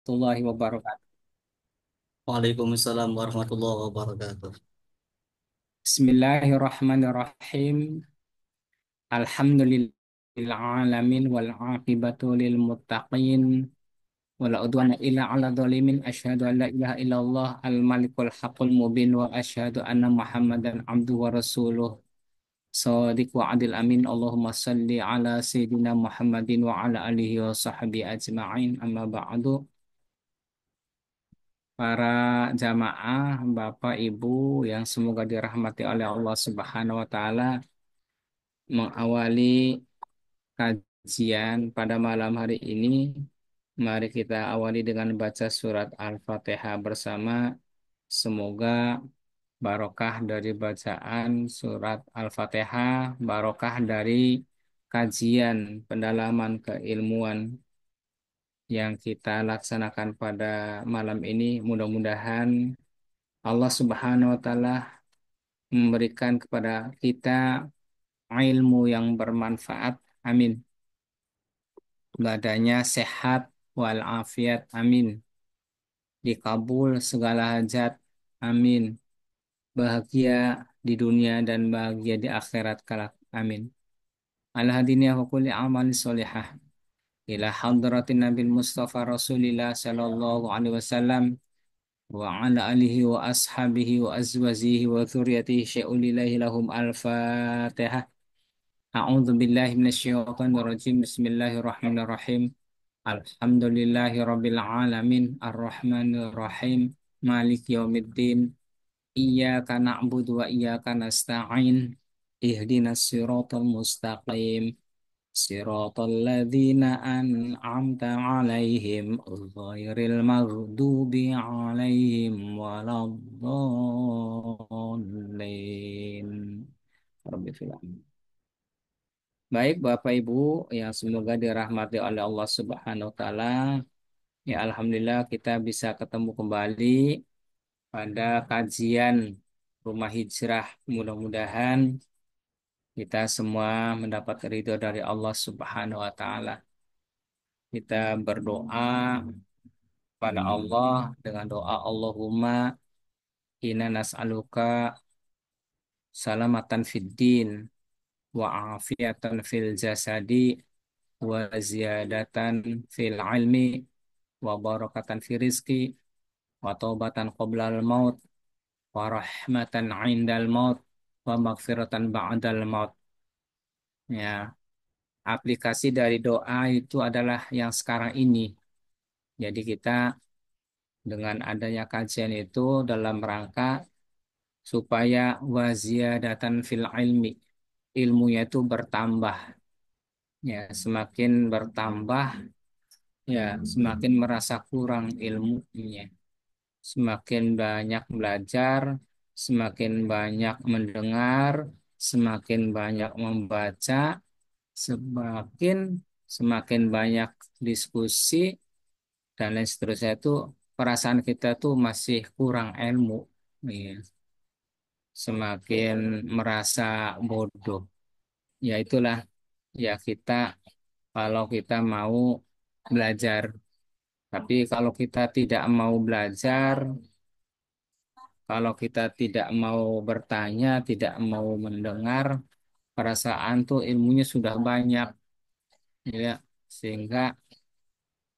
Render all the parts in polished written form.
warahmatullahi wabarakatuh. Waalaikumsalam warahmatullahi wabarakatuh. Bismillahirrahmanirrahim. Alhamdulillahil alamin wal aqibatu lil muttaqin wala udwana illa 'alal zalimin. Asyhadu an la ilaha illallah al malikul haqqul mubin wa asyhadu anna Muhammadan abduhu wa rasuluh. Shadiq wa adil amin. Allahumma salli ala sayyidina Muhammadin wa ala alihi wa sahbihi ajma'in. Amma ba'du. Para jamaah, Bapak, Ibu yang semoga dirahmati oleh Allah Subhanahu wa taala, mengawali kajian pada malam hari ini, mari kita awali dengan baca surat Al-Fatihah bersama. Semoga barokah dari bacaan surat Al-Fatihah, barokah dari kajian pendalaman keilmuan yang kita laksanakan pada malam ini. Mudah-mudahan Allah Subhanahu wa taala memberikan kepada kita ilmu yang bermanfaat. Amin. Badannya sehat walafiat. Amin. Dikabul segala hajat. Amin. Bahagia di dunia dan bahagia di akhirat kelak. Amin. Al-hadiniyah wa kulli amal solihah. Ila hadratin Nabi Mustafa Rasulillah sallallahu alaihi wasallam wa ala alihi wa ashabihi wa azwajihi wa dzurriyyatihi syai'ulillahi lahum al-fatihah. A'udzu billahi minasyaitonir rajim. Bismillahirrahmanirrahim. Alhamdulillahirabbil alamin arrahmanir rahim maliki yaumiddin. Iyyaka na'budu wa iyyaka nasta'in. Ihdinas siratal mustaqim. Siratal ladzina an'amta 'alaihim ghairil maghdubi 'alaihim waladdallin. Rabbil alamin. Baik, Bapak Ibu yang semoga dirahmati oleh Allah Subhanahu wa taala. Ya, alhamdulillah kita bisa ketemu kembali pada kajian Rumah Hijrah. Mudah-mudahan kita semua mendapat ridho dari Allah Subhanahu wa taala. Kita berdoa pada Allah dengan doa Allahumma inna nas'aluka salamatan fid din wa afiatan fil jasadi wa ziyadatan fil ilmi wa barakatan fi rizki wa taubatan qoblal maut wa rahmatan indal maut wa maghfiratan ba'dal maut. Ya, aplikasi dari doa itu adalah yang sekarang ini. Jadi kita dengan adanya kajian itu dalam rangka supaya waziyadatan fil ilmi, ilmunya itu bertambah. Ya, semakin bertambah, ya semakin merasa kurang ilmunya. Semakin banyak belajar, semakin banyak mendengar, semakin banyak membaca, semakin semakin banyak diskusi dan lain seterusnya itu perasaan kita tuh masih kurang ilmu, ya. Semakin merasa bodoh. Ya itulah ya kita kalau kita mau belajar. Tapi kalau kita tidak mau belajar, kalau kita tidak mau bertanya, tidak mau mendengar, perasaan tuh ilmunya sudah banyak, ya. Sehingga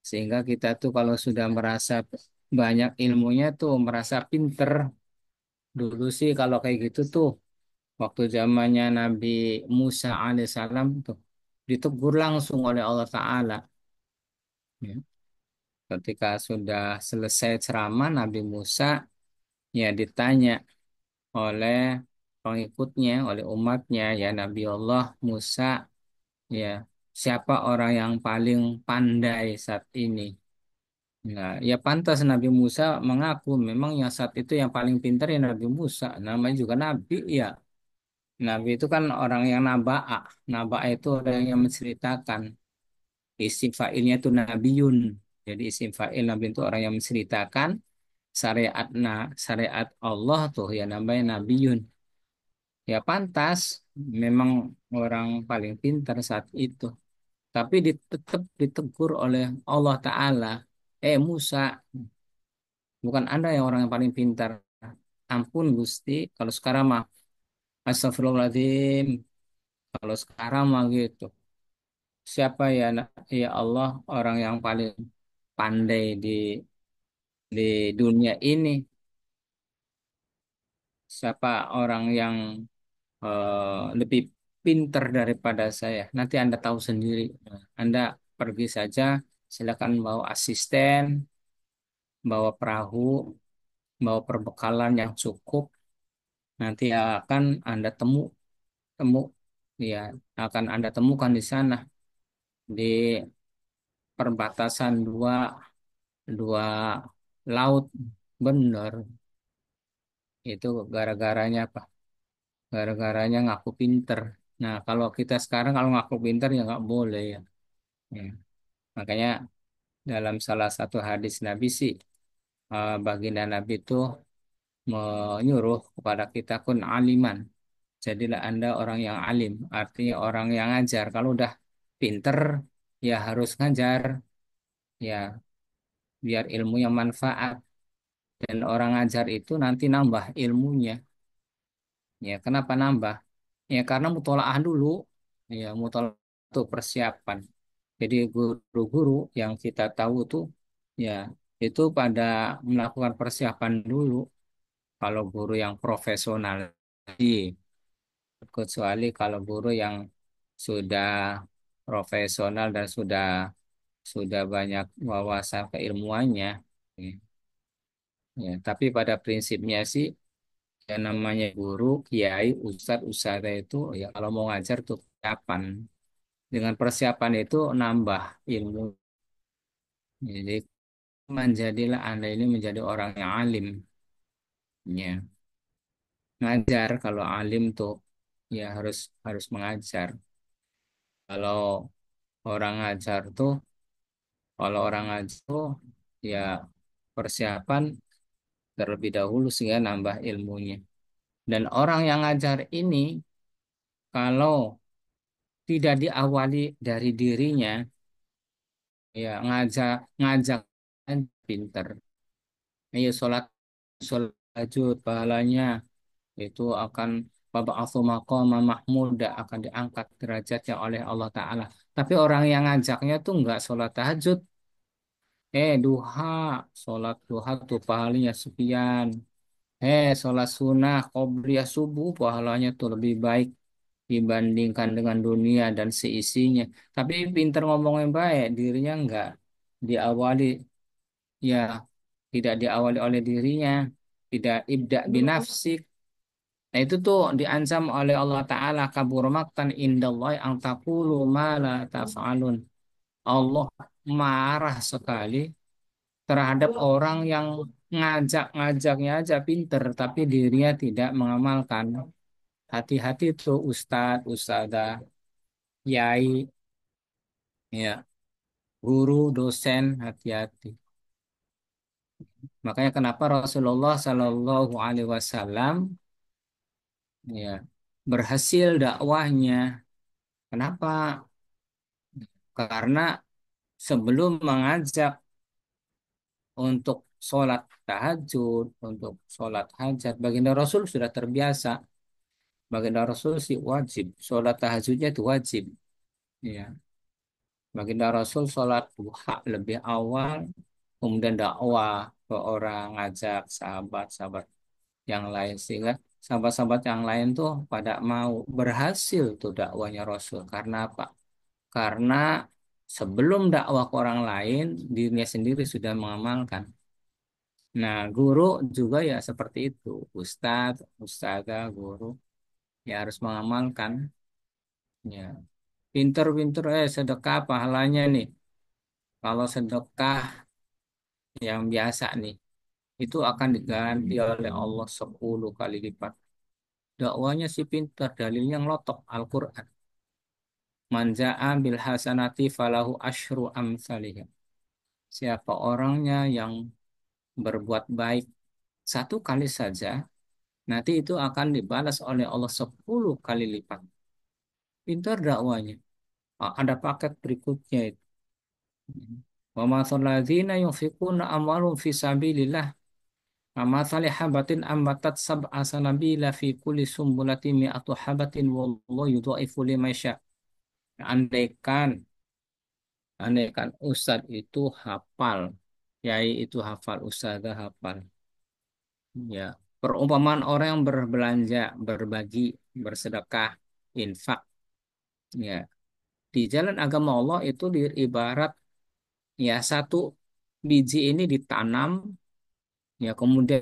sehingga kita tuh kalau sudah merasa banyak ilmunya tuh merasa pinter. Dulu sih kalau kayak gitu tuh waktu zamannya Nabi Musa alaihissalam tuh ditegur langsung oleh Allah Ta'ala. Ya. Ketika sudah selesai ceramah Nabi Musa ya ditanya oleh pengikutnya, oleh umatnya, ya Nabi Allah Musa, ya siapa orang yang paling pandai saat ini? Nah, ya pantas Nabi Musa mengaku memang yang saat itu yang paling pintar ya Nabi Musa. Namanya juga Nabi, ya. Nabi itu kan orang yang naba'a. Naba'a itu orang yang menceritakan. Isim fa'ilnya itu Nabiun. Jadi isim fa'il Nabi itu orang yang menceritakan syariat Allah tuh ya namanya Nabiun. Ya pantas memang orang paling pintar saat itu. Tapi tetap ditegur oleh Allah Ta'ala. Musa, bukan Anda yang orang yang paling pintar. Ampun Gusti, kalau sekarang mah astagfirullahaladzim. Kalau sekarang mah gitu. Siapa ya, ya Allah, orang yang paling pandai di dunia ini? Siapa orang yang lebih pintar daripada saya? Nanti Anda tahu sendiri. Anda pergi saja, silakan bawa asisten, bawa perahu, bawa perbekalan yang cukup. Nanti akan Anda temu, ya, akan Anda temukan di sana di perbatasan dua dua laut. Bener, itu gara-garanya apa? Gara-garanya ngaku pinter. Nah, kalau kita sekarang kalau ngaku pinter ya nggak boleh ya. Ya. Makanya dalam salah satu hadis Nabi sih, baginda Nabi itu menyuruh kepada kita kun aliman. Jadilah Anda orang yang alim, artinya orang yang ngajar. Kalau udah pinter, ya harus ngajar, ya biar ilmunya manfaat. Dan orang ngajar itu nanti nambah ilmunya. Ya, kenapa nambah? Ya, karena mutolaah dulu. Ya, mutolaah itu persiapan. Jadi guru-guru yang kita tahu tuh, ya itu pada melakukan persiapan dulu. Kalau guru yang profesional, kecuali kalau guru yang sudah profesional dan sudah banyak wawasan keilmuannya. Ya, ya, tapi pada prinsipnya sih yang namanya guru, kiai, ustadz, ustadzah itu ya kalau mau ngajar tuh persiapan. Dengan persiapan itu nambah ilmu. Jadi menjadilah Anda ini menjadi orang yang alim. Ya, ngajar kalau alim tuh ya harus harus mengajar. Kalau orang ngajar tuh, kalau orang ngajar tuh ya persiapan terlebih dahulu sehingga nambah ilmunya. Dan orang yang ngajar ini kalau tidak diawali dari dirinya, ya ngajak pinter. Ayo sholat tahajud pahalanya itu akan baba'atsu maqama mahmuda akan diangkat derajatnya oleh Allah Ta'ala. Tapi orang yang ngajaknya tuh nggak sholat tahajud. Duha, sholat duha tuh pahalanya sekian. Sholat sunnah, qobliyah subuh pahalanya tuh lebih baik dibandingkan dengan dunia dan seisinya. Tapi pinter ngomongnya baik, dirinya nggak diawali, ya tidak diawali oleh dirinya, tidak ibda binafsik. Nah itu tuh diancam oleh Allah Ta'ala kabur maktan indallahi ang taqulu ma la taf'alun. Allah marah sekali terhadap orang yang ngajak-ngajaknya aja pinter tapi dirinya tidak mengamalkan. Hati-hati tuh ustadz, ustadzah, yai, ya, guru, dosen, hati-hati. Makanya kenapa Rasulullah Shallallahu Alaihi Wasallam ya berhasil dakwahnya. Kenapa? Karena sebelum mengajak untuk sholat tahajud, untuk sholat hajat, baginda Rasul sudah terbiasa. Baginda Rasul sih wajib, sholat tahajudnya itu wajib. Ya, baginda Rasul sholat duha lebih awal, kemudian dakwah ke orang, ngajak sahabat-sahabat yang lain sehingga sahabat-sahabat yang lain tuh pada mau berhasil tuh dakwanya Rasul. Karena apa? Karena sebelum dakwah ke orang lain, dirinya sendiri sudah mengamalkan. Nah, guru juga ya seperti itu. Ustadz, ustazah, guru ya harus mengamalkan. Ya, pinter-pinter sedekah pahalanya nih. Kalau sedekah yang biasa nih, itu akan diganti oleh Allah 10 kali lipat. Dakwanya si pinter, dalilnya ngelotok Al-Quran. Manja'a bil hasanati falahu asyru amsalihha. Siapa orangnya yang berbuat baik satu kali saja, nanti itu akan dibalas oleh Allah 10 kali lipat. Pintar dakwanya. Ada paket berikutnya itu. Wa mathalul ladzina yunfiquna amwalahum fi sabilillah kamathali habatin ambatat sab'a sanabila fi kulli sumbulatin mi'atu habatin wallahu yudha'ifu liman yasha. Andaikan andaikan ustadz itu hafal, yai itu hafal, ustadzah hafal. Ya, perumpamaan orang yang berbelanja, berbagi, bersedekah, infak, ya, di jalan agama Allah itu ibarat ya satu biji ini ditanam, ya kemudian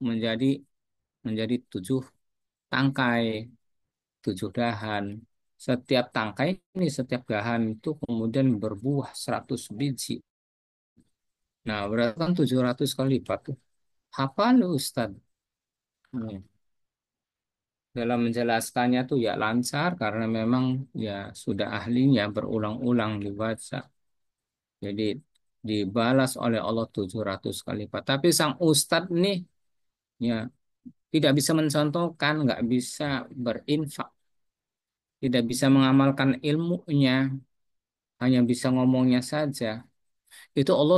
menjadi menjadi 7 tangkai, 7 dahan. Setiap tangkai ini, setiap dahan itu kemudian berbuah 100 biji. Nah, berarti kan 700 kali lipat tuh. Hafal Ustadz. Hmm. Dalam menjelaskannya tuh ya lancar karena memang ya sudah ahlinya berulang-ulang dibaca. Jadi dibalas oleh Allah 700 kali lipat. Tapi sang Ustadz nih ya tidak bisa mencontohkan, nggak bisa berinfak, tidak bisa mengamalkan ilmunya, hanya bisa ngomongnya saja. Itu Allah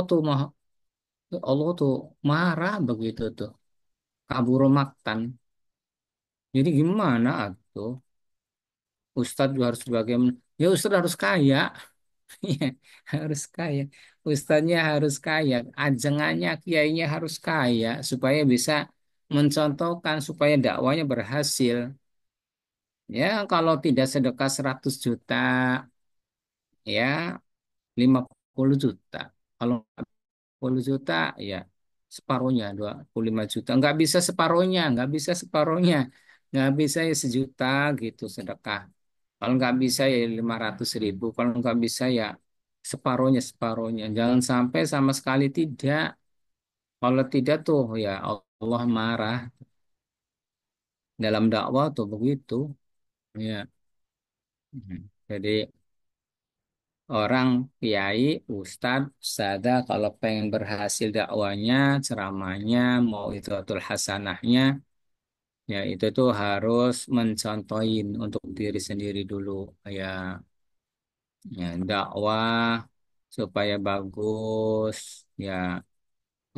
tuh marah begitu tuh, kabur maktan. Jadi gimana tuh? Ustadz juga harus bagaimana? Ya Ustadz harus kaya, iya, harus kaya. Ustadznya harus kaya, ajengannya, kiainya harus kaya supaya bisa mencontohkan supaya dakwanya berhasil. Ya kalau tidak sedekah 100 juta, ya 50 juta. Kalau 10 juta ya separuhnya 25 juta. Nggak bisa separuhnya. Nggak bisa ya 1 juta gitu sedekah. Kalau nggak bisa ya 500 ribu. Kalau nggak bisa ya separuhnya. Jangan sampai sama sekali tidak. Kalau tidak tuh ya Allah marah. Dalam dakwah tuh begitu. Ya. Mhm. Jadi orang kiai, ustadz, ustadzah kalau pengen berhasil dakwanya, ceramahnya, mau itu atul hasanahnya, ya itu tuh harus mencontohin untuk diri sendiri dulu. Ya, ya dakwah supaya bagus, ya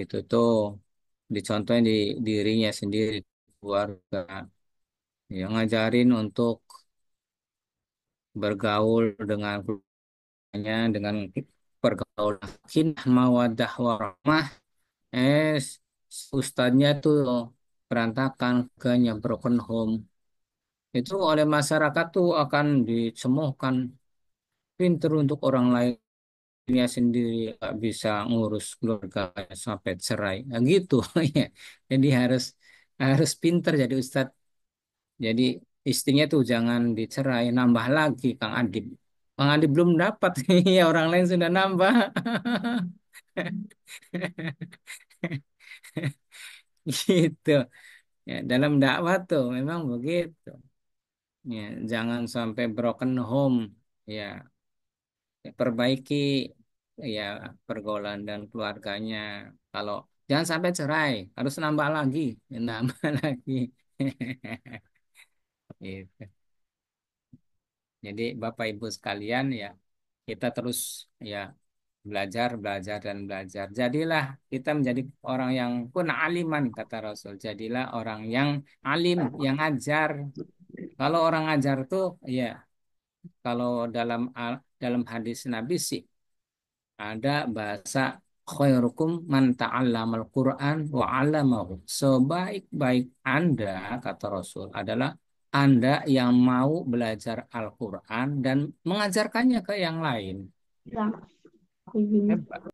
itu tuh dicontohin di dirinya sendiri, keluarga. Ya ngajarin untuk bergaul dengan keluarganya, dengan pergaulan sakinah, mawaddah warahmah. Eh, Ustadznya tuh berantakan, kayaknya broken home. Itu oleh masyarakat tuh akan dicemoohkan. Pinter untuk orang lainnya sendiri nggak bisa ngurus keluarganya sampai cerai. Nah, gitu. Ya. Jadi harus harus pinter jadi ustadz. Jadi istrinya tuh jangan dicerai, nambah lagi Kang Adib. Kang Adib belum dapat, ya orang lain sudah nambah. Gitu. Ya, dalam dakwah tuh memang begitu. Ya, jangan sampai broken home. Ya, perbaiki ya pergaulan dan keluarganya. Kalau jangan sampai cerai, harus nambah lagi, ya, nambah lagi. Gitu. Jadi Bapak Ibu sekalian ya, kita terus ya belajar, belajar dan belajar. Jadilah kita menjadi orang yang pun aliman kata Rasul. Jadilah orang yang alim, yang ajar. Kalau orang ajar tuh ya kalau dalam hadis Nabi sih ada bahasa khairukum man ta'allamal Qur'an wa 'allamahu. Sebaik-baik Anda, kata Rasul, adalah Anda yang mau belajar Al-Qur'an dan mengajarkannya ke yang lain. Hebat.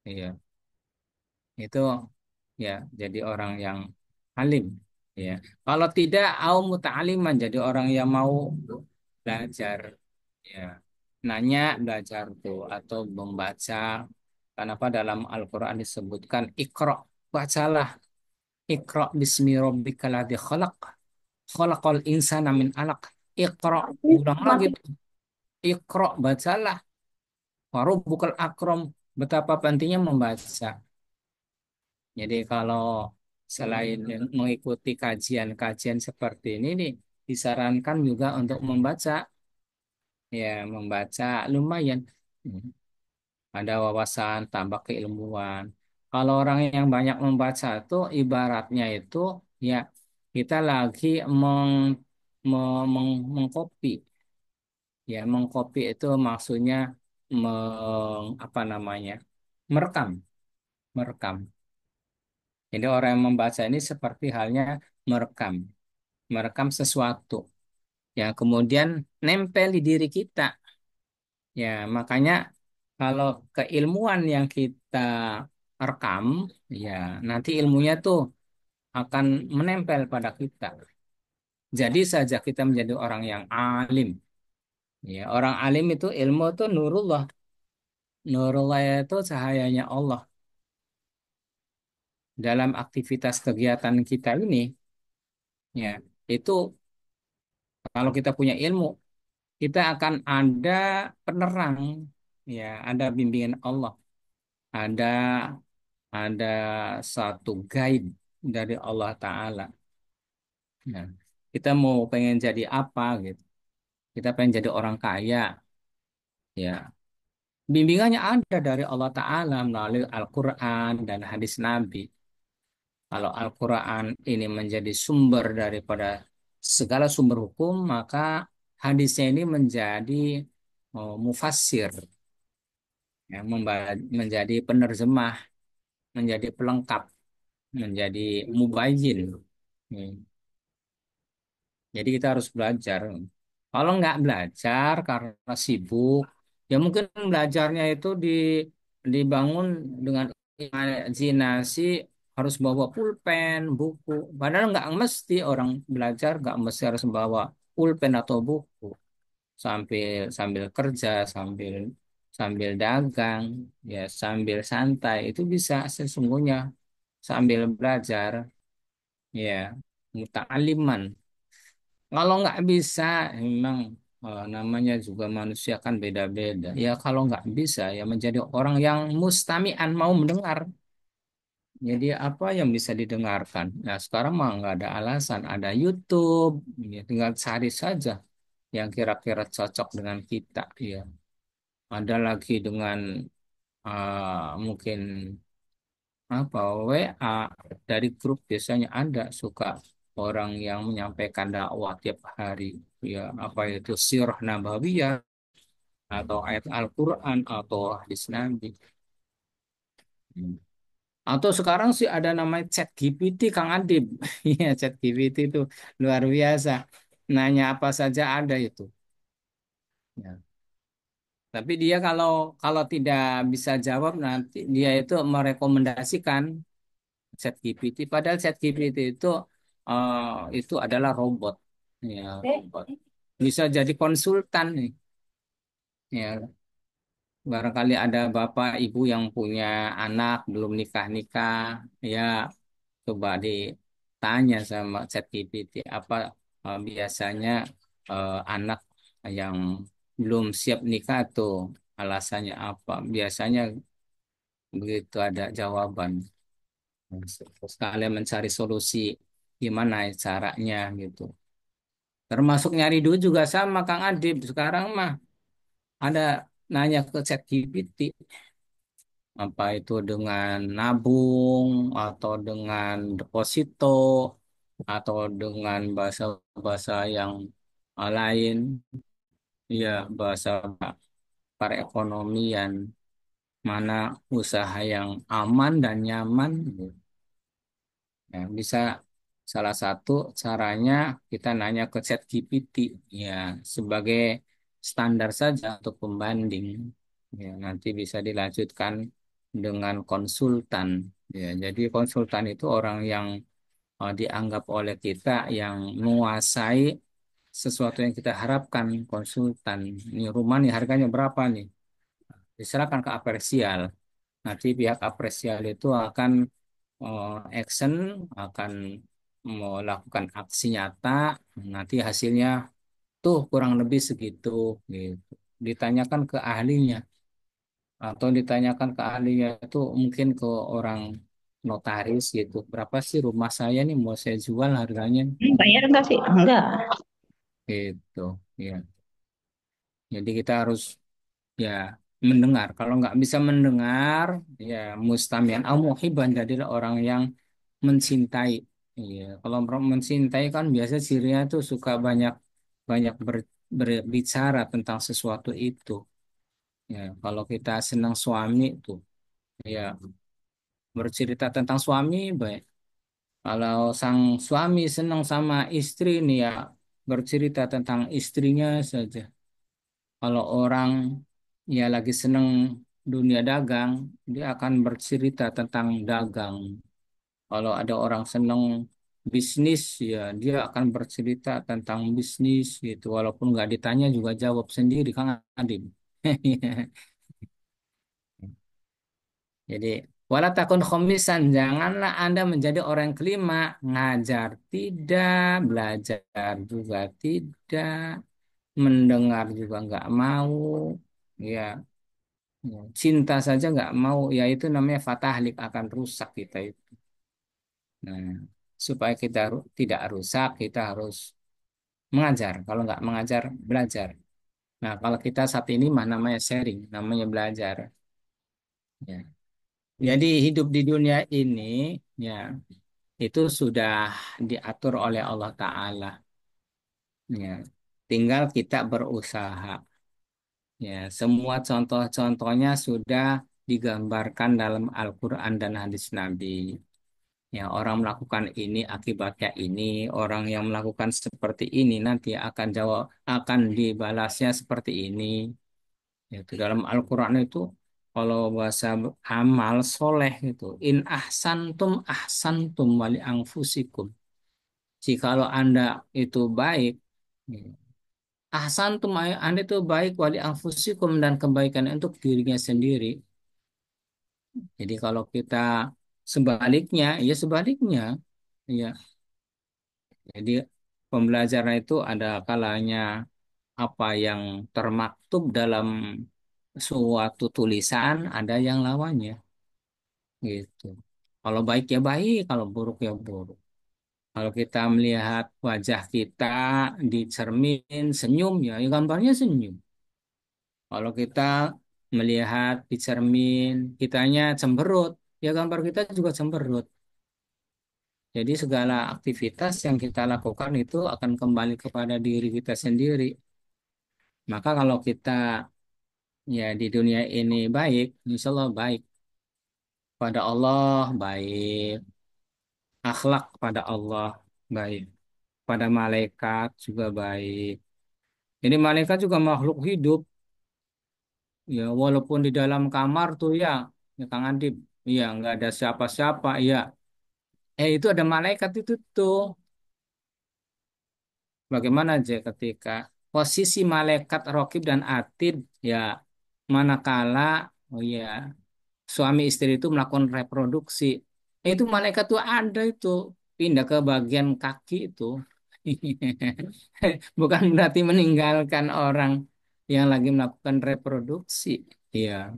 Iya, itu ya jadi orang yang alim. Ya. Kalau tidak, au muta'aliman jadi orang yang mau belajar. Ya. Nanya belajar tuh atau membaca. Kenapa dalam Al-Quran disebutkan Iqra, bacalah. Iqra bismi rabbikal ladzi khalaq. Khalaqal insana min alaq. Iqra, ulang lagi tuh. Iqra, bacalah. Warubbukal akram, betapa pentingnya membaca. Jadi kalau selain mengikuti kajian-kajian seperti ini nih, disarankan juga untuk membaca. Ya, membaca lumayan. Hmm. Ada wawasan, tambah keilmuan. Kalau orang yang banyak membaca itu ibaratnya itu ya kita lagi mengcopy. Ya, mengcopy itu maksudnya apa namanya? Merekam, merekam. Jadi orang yang membaca ini seperti halnya merekam, merekam sesuatu yang kemudian nempel di diri kita. Ya, makanya kalau keilmuan yang kita rekam, ya nanti ilmunya tuh akan menempel pada kita. Jadi saja kita menjadi orang yang alim. Ya, orang alim itu ilmu itu nurullah. Nurullah itu cahayanya Allah. Dalam aktivitas kegiatan kita ini, ya itu kalau kita punya ilmu, kita akan ada penerang, ya ada bimbingan Allah, ada ada satu guide dari Allah Ta'ala. Nah, kita mau pengen jadi apa gitu. Kita pengen jadi orang kaya. Ya, bimbingannya ada dari Allah Ta'ala melalui Al-Quran dan hadis Nabi. Kalau Al-Quran ini menjadi sumber daripada segala sumber hukum, maka hadisnya ini menjadi mufassir, ya, menjadi penerjemah, menjadi pelengkap, menjadi mubayyin. Hmm. Jadi kita harus belajar. Kalau nggak belajar karena sibuk, ya mungkin belajarnya itu dibangun dengan imajinasi harus bawa pulpen, buku. Padahal nggak mesti orang belajar nggak mesti harus bawa pulpen atau buku. Sambil sambil kerja, sambil sambil dagang, ya sambil santai itu bisa sesungguhnya sambil belajar, ya muta'aliman. Kalau nggak bisa, memang namanya juga manusia kan beda-beda. Ya kalau nggak bisa, ya menjadi orang yang mustami'an mau mendengar. Jadi apa yang bisa didengarkan? Nah sekarang mah nggak ada alasan. Ada YouTube, ya, tinggal cari saja yang kira-kira cocok dengan kita. Ya ada lagi dengan mungkin apa WA dari grup biasanya ada suka orang yang menyampaikan dakwah tiap hari, ya apa itu sirah nabawiyah atau ayat Al-Quran atau hadis Nabi. Hmm. Atau sekarang sih ada namanya chat GPT Kang Adib. Iya, chat GPT itu luar biasa, nanya apa saja ada itu, ya. Tapi dia kalau kalau tidak bisa jawab nanti dia itu merekomendasikan ChatGPT. Padahal ChatGPT itu adalah robot, ya robot. Bisa jadi konsultan nih. Ya, barangkali ada bapak ibu yang punya anak belum nikah-nikah, ya coba ditanya sama ChatGPT apa biasanya anak yang belum siap nikah tuh alasannya apa? Biasanya begitu ada jawaban. Sekalian mencari solusi gimana caranya gitu. Termasuk nyari duit juga sama Kang Adib. Sekarang mah ada nanya ke ChatGPT apa itu dengan nabung atau dengan deposito atau dengan bahasa-bahasa yang lain, ya bahasa perekonomian, mana usaha yang aman dan nyaman. Ya, bisa salah satu caranya kita nanya ke ChatGPT, ya sebagai standar saja untuk pembanding. Ya, nanti bisa dilanjutkan dengan konsultan. Ya, jadi konsultan itu orang yang dianggap oleh kita yang menguasai sesuatu yang kita harapkan. Konsultan, ini rumah nih harganya berapa nih? Diserahkan ke apresial. Nanti pihak apresial itu akan action, akan melakukan aksi nyata, nanti hasilnya tuh kurang lebih segitu gitu. Ditanyakan ke ahlinya atau ditanyakan ke ahlinya itu mungkin ke orang notaris gitu. Berapa sih rumah saya nih mau saya jual harganya Bayar enggak sih? Enggak. gitu ya. Jadi kita harus ya mendengar. Kalau nggak bisa mendengar, ya mustamian au muhibban, jadilah orang yang mencintai. Iya, kalau mencintai kan biasa cirinya tuh suka banyak banyak berbicara tentang sesuatu itu. Ya, kalau kita senang suami tuh, ya bercerita tentang suami baik. Kalau sang suami senang sama istri nih ya bercerita tentang istrinya saja. Kalau orang ya lagi senang dunia dagang, dia akan bercerita tentang dagang. Kalau ada orang senang bisnis, ya dia akan bercerita tentang bisnis gitu. Walaupun nggak ditanya juga jawab sendiri, Kang Adib. Jadi, wala takun khomisan, janganlah Anda menjadi orang yang kelima, ngajar tidak, belajar juga tidak, mendengar juga nggak mau, ya, ya, cinta saja nggak mau, ya itu namanya fatahlik akan rusak kita itu. Nah, supaya kita tidak rusak, kita harus mengajar. Kalau nggak mengajar, belajar. Nah, kalau kita saat ini mah namanya sharing, namanya belajar. Ya. Jadi hidup di dunia ini, ya itu sudah diatur oleh Allah Ta'ala. Ya. Tinggal kita berusaha. Ya, semua contoh-contohnya sudah digambarkan dalam Al-Quran dan hadis Nabi. Ya, orang melakukan ini akibatnya ini, orang yang melakukan seperti ini nanti akan jawab akan dibalasnya seperti ini. Itu dalam Al-Quran itu kalau bahasa amal soleh itu in ahsantum wali anfusikum. Jikalau Anda itu baik, ya, ahsantum Anda itu baik wali anfusikum dan kebaikan untuk dirinya sendiri. Jadi kalau kita sebaliknya, ya sebaliknya. Ya, jadi pembelajaran itu ada kalanya apa yang termaktub dalam suatu tulisan, ada yang lawannya gitu. Kalau baik ya baik, kalau buruk ya buruk. Kalau kita melihat wajah kita di cermin senyum ya, ya gambarnya senyum. Kalau kita melihat di cermin kitanya cemberut, ya gambar kita juga cemberut. Jadi segala aktivitas yang kita lakukan itu akan kembali kepada diri kita sendiri. Maka kalau kita ya di dunia ini baik, insya Allah baik. Pada Allah baik, akhlak pada Allah baik, pada malaikat juga baik. Jadi malaikat juga makhluk hidup, ya walaupun di dalam kamar tuh ya, ya Kang Adib, ya nggak ada siapa-siapa, ya. Itu ada malaikat itu tuh. Bagaimana aja ketika posisi malaikat Rokib dan Atid, ya manakala, oh ya suami istri itu melakukan reproduksi. Itu malaikat tuh ada itu pindah ke bagian kaki itu. Bukan berarti meninggalkan orang yang lagi melakukan reproduksi. Iya,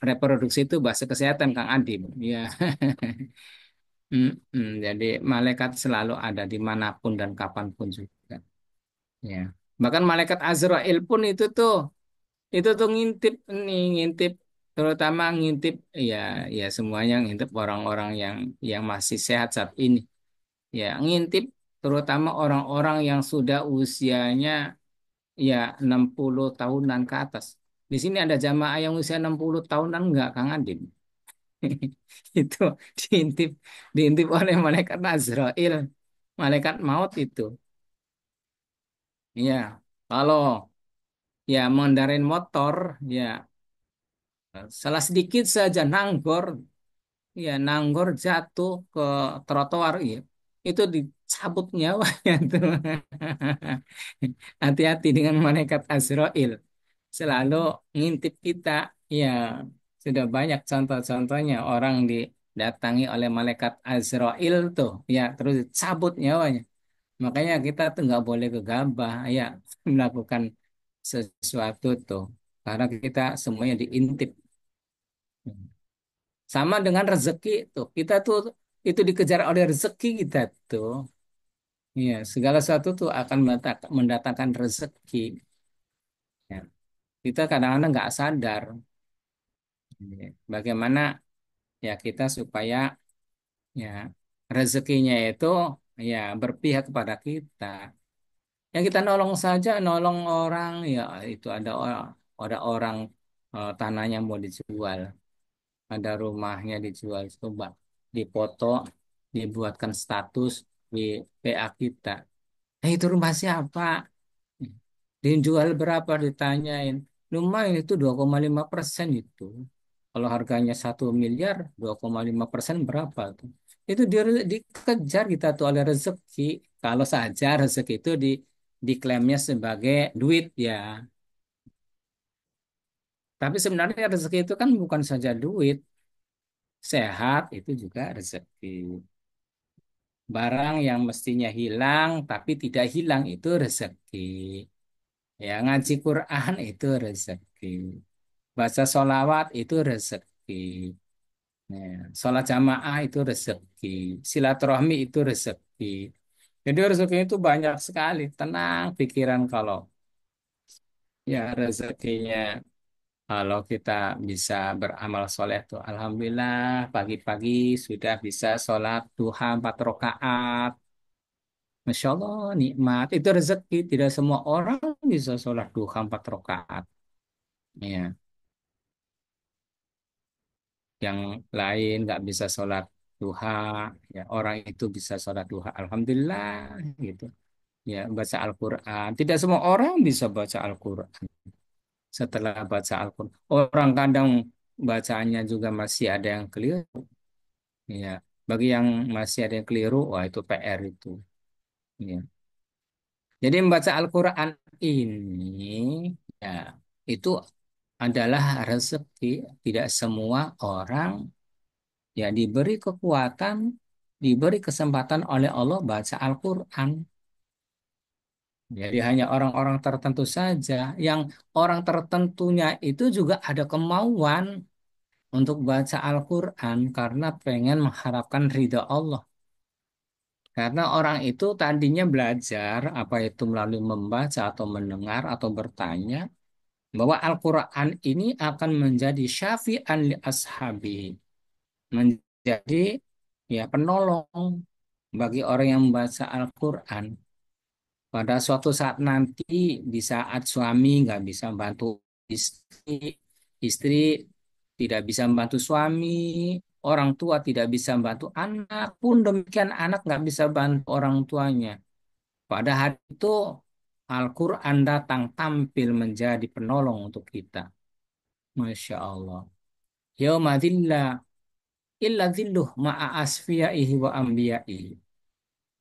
reproduksi itu bahasa kesehatan Kang Adib. Iya. Jadi malaikat selalu ada dimanapun dan kapanpun juga. Ya. Bahkan malaikat Azrail pun itu tuh ngintip nih, ngintip terutama ngintip ya ya semuanya ngintip orang-orang yang masih sehat saat ini. Ya, ngintip terutama orang-orang yang sudah usianya ya 60 tahunan ke atas. Di sini ada jamaah yang usia 60 tahunan enggak, Kang Adin? Itu diintip diintip oleh malaikat Azrail, malaikat maut itu. Ya, kalau ya mengendarai motor ya salah sedikit saja nanggor. Iya, nanggor jatuh ke trotoar, ya. Itu dicabut nyawanya tuh. Hati-hati dengan malaikat Azrail. Selalu ngintip kita. Ya, sudah banyak contoh-contohnya orang didatangi oleh malaikat Azrail tuh. Ya, terus cabut nyawanya. Makanya kita tuh nggak boleh gegabah. Ya, melakukan sesuatu tuh. Karena kita semuanya diintip. Sama dengan rezeki tuh. Kita tuh itu dikejar oleh rezeki kita tuh. Iya, segala sesuatu tuh akan mendatangkan rezeki. Ya. Kita kadang-kadang nggak sadar bagaimana ya kita supaya ya rezekinya itu ya berpihak kepada kita. Yang kita nolong saja, nolong orang ya itu ada orang tanahnya mau dijual, ada rumahnya dijual, coba dipoto, dibuatkan status di PA kita. Itu rumah siapa? Dijual berapa ditanyain. Lumayan itu 2,5% itu. Kalau harganya 1 miliar, 2,5% berapa tuh? Itu dikejar kita tuh oleh rezeki. Kalau saja rezeki itu diklaimnya sebagai duit ya. Tapi sebenarnya rezeki itu kan bukan saja duit. Sehat itu juga rezeki. Barang yang mestinya hilang tapi tidak hilang itu rezeki. Ya, ngaji Quran itu rezeki. Baca sholawat itu rezeki. Ya, sholat jamaah itu rezeki. Silaturahmi itu rezeki. Jadi rezeki itu banyak sekali. Tenang pikiran kalau ya rezekinya. Kalau kita bisa beramal soleh tuh, Alhamdulillah pagi-pagi sudah bisa sholat duha 4 rakaat. Masya Allah, nikmat. Itu rezeki. Tidak semua orang bisa sholat duha 4 rakaat. Ya. Yang lain nggak bisa sholat duha, ya orang itu bisa sholat duha. Alhamdulillah, gitu. Ya, baca Al-Quran. Tidak semua orang bisa baca Al-Quran. Setelah baca Al-Quran, orang kadang bacaannya juga masih ada yang keliru. Ya, bagi yang masih ada yang keliru, wah itu PR itu. Ya. Jadi membaca Al-Quran ini, ya, itu adalah rezeki. Tidak semua orang ya diberi kekuatan, diberi kesempatan oleh Allah baca Al-Quran. Jadi hanya orang-orang tertentu saja, yang orang tertentunya itu juga ada kemauan untuk baca Al-Quran karena pengen mengharapkan ridha Allah. Karena orang itu tadinya belajar, apa itu melalui membaca atau mendengar atau bertanya, bahwa Al-Quran ini akan menjadi syafi'an li ashabi, menjadi ya penolong bagi orang yang membaca Al-Quran. Pada suatu saat nanti, di saat suami nggak bisa bantu istri, istri tidak bisa membantu suami, orang tua tidak bisa membantu anak, pun demikian anak nggak bisa bantu orang tuanya. Pada hari itu, Al-Quran datang tampil menjadi penolong untuk kita. Masya Allah. Yaumadillah illa dhilluh ma'a asfiyaihi wa ambiyaihi.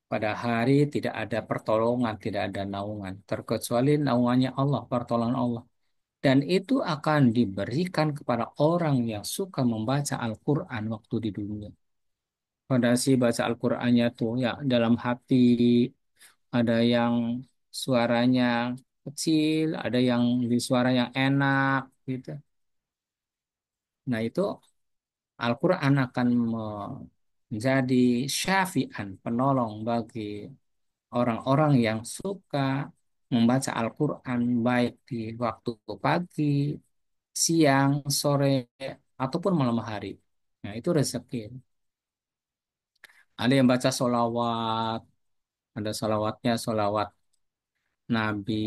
Pada hari tidak ada pertolongan, tidak ada naungan, terkecuali naungannya Allah, pertolongan Allah. Dan itu akan diberikan kepada orang yang suka membaca Al-Quran waktu di dunia. Pada si baca Al-Qurannya tuh ya dalam hati, ada yang suaranya kecil, ada yang di suara yang enak, gitu. Nah itu Al-Quran akan menjadi syafi'an, penolong bagi orang-orang yang suka membaca Al-Quran baik di waktu pagi, siang, sore, ataupun malam hari. Nah, itu rezeki. Ada yang baca solawat, ada solawatnya, solawat Nabi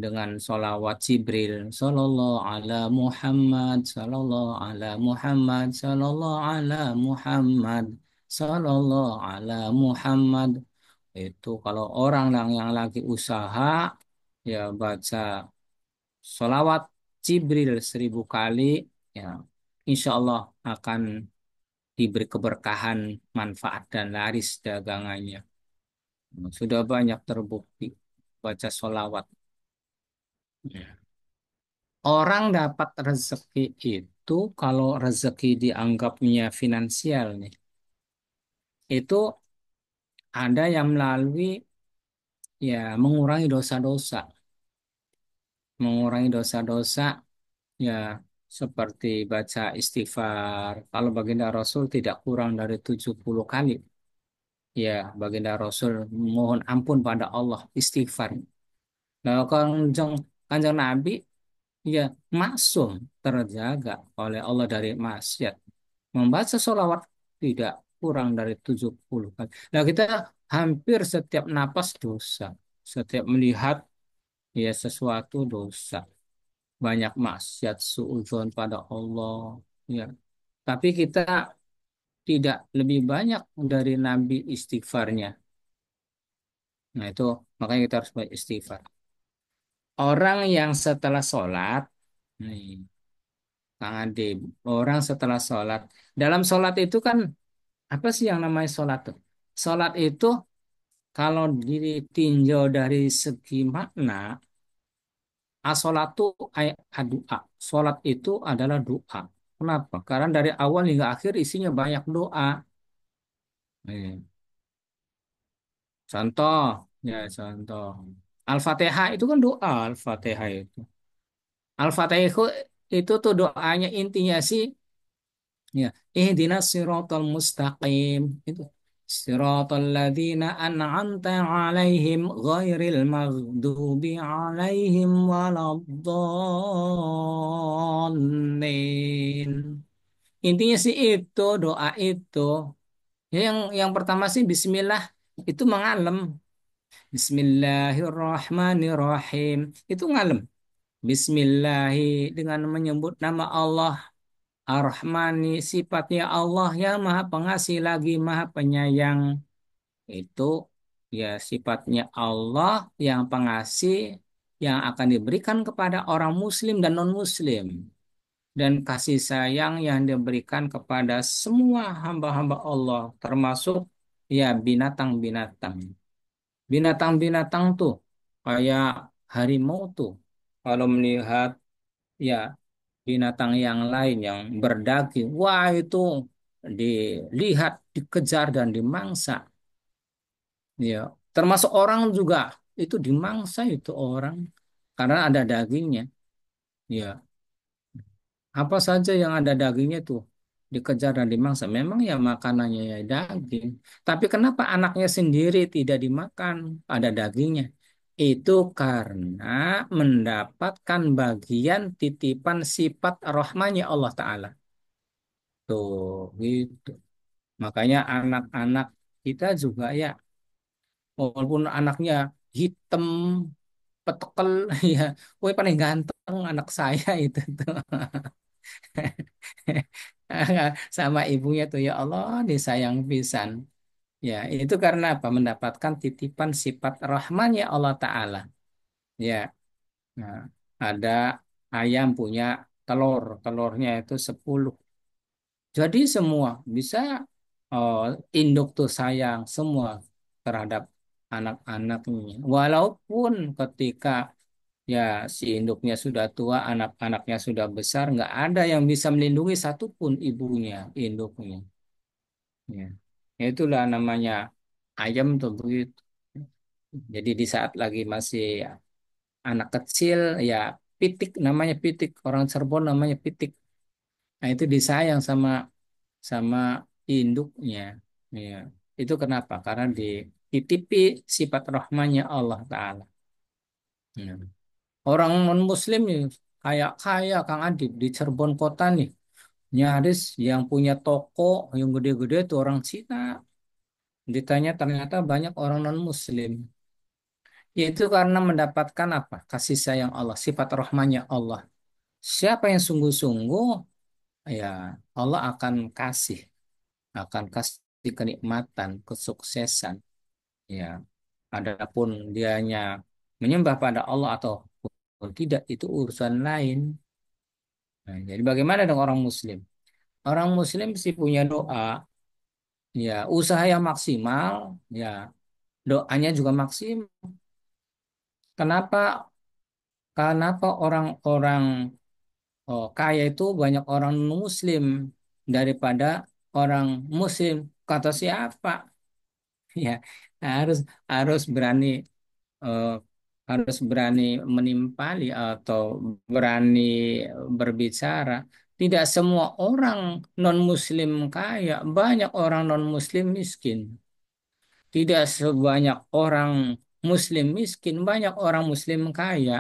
dengan solawat Jibril, Sallallahu ala Muhammad, Sallallahu ala Muhammad, Sallallahu ala Muhammad, Sallallahu ala Muhammad. Itu kalau orang yang lagi usaha, ya baca solawat Jibril 1.000 kali, ya insya Allah akan diberi keberkahan, manfaat dan laris dagangannya. Sudah banyak terbukti baca solawat. Ya. Orang dapat rezeki itu kalau rezeki dianggapnya finansial nih, itu ada yang melalui ya mengurangi dosa-dosa, mengurangi dosa-dosa ya seperti baca istighfar. Kalau baginda Rasul tidak kurang dari 70 kali. Ya, baginda Rasul mohon ampun pada Allah istighfar. Nah, Kanjeng Nabi ya maksum, terjaga oleh Allah dari maksiat. Membaca sholawat tidak kurang dari 70 kali. Nah, kita hampir setiap napas dosa. Setiap melihat ya sesuatu dosa. Banyak maksiat suudzon pada Allah. Ya. Tapi kita tidak lebih banyak dari Nabi istighfarnya. Nah, itu makanya kita harus banyak istighfar. Orang yang setelah sholat, nih, Kang Ade, orang setelah sholat, dalam sholat itu kan apa sih yang namanya sholat tuh? Sholat itu kalau ditinjau dari segi makna, as-sholatu ay doa. Sholat itu adalah doa. Kenapa? Karena dari awal hingga akhir isinya banyak doa. Nih, contoh, ya contoh. Al-Fatihah itu kan doa, Al-Fatihah itu. Al-Fatihah itu tuh doanya intinya sih, ya, ihdinas siratal mustaqim. Itu siratal ladzina an'amta 'alaihim ghairil maghdubi 'alaihim waladdallin. Intinya sih itu doa itu. Ya, yang pertama sih bismillah itu mengalem. Bismillahirrahmanirrahim. Itu ngalem. Bismillahi dengan menyebut nama Allah. Ar-Rahmani sifatnya Allah yang Maha Pengasih lagi Maha Penyayang. Itu ya sifatnya Allah yang pengasih yang akan diberikan kepada orang muslim dan non-muslim. Dan kasih sayang yang diberikan kepada semua hamba-hamba Allah, termasuk ya binatang-binatang. Binatang-binatang tuh kayak harimau tuh. Kalau melihat ya binatang yang lain yang berdaging, wah itu dilihat, dikejar dan dimangsa. Ya, termasuk orang juga itu dimangsa itu orang karena ada dagingnya. Ya, apa saja yang ada dagingnya tuh dikejar dan dimangsa. Memang ya makanannya ya daging. Tapi kenapa anaknya sendiri tidak dimakan, ada dagingnya? Itu karena mendapatkan bagian titipan sifat rahmanya Allah Ta'ala. Tuh, gitu. Makanya anak-anak kita juga ya, walaupun anaknya hitam, petekel, ya, woi paling ganteng anak saya itu tuh. Sama ibunya tuh ya Allah disayang pisan. Ya, itu karena apa? Mendapatkan titipan sifat rahmannya Allah Ta'ala. Ya, nah, ada ayam punya telur, telurnya itu 10. Jadi semua bisa oh, induk tuh sayang semua terhadap anak-anaknya. Walaupun ketika ya si induknya sudah tua, anak-anaknya sudah besar, nggak ada yang bisa melindungi satupun ibunya, induknya. Ya. Ya, itulah namanya ayam tuh begitu. Jadi di saat lagi masih anak kecil, ya pitik namanya pitik. Orang Cirebon namanya pitik. Nah itu disayang sama sama induknya. Ya. Itu kenapa? Karena dititipi sifat rahmanya Allah Ta'ala. Ya. Orang non-muslim nih, kayak kaya Kang Adib di Cirebon kota nih, nyaris yang punya toko yang gede-gede itu orang Cina. Ditanya ternyata banyak orang non-muslim. Yaitu karena mendapatkan apa? Kasih sayang Allah, sifat rahmanya Allah. Siapa yang sungguh-sungguh, ya Allah akan kasih kenikmatan, kesuksesan. Ya, adapun dianya menyembah pada Allah atau tidak itu urusan lain. Nah, jadi bagaimana dengan orang Muslim? Orang Muslim sih punya doa, ya usaha yang maksimal, ya doanya juga maksimal. Kenapa? Kenapa orang-orang kaya itu banyak orang Muslim daripada orang Muslim? Kata siapa? Ya harus harus berani eh, harus berani menimpali atau berani berbicara. Tidak semua orang non-Muslim kaya, banyak orang non-Muslim miskin. Tidak sebanyak orang Muslim miskin, banyak orang Muslim kaya.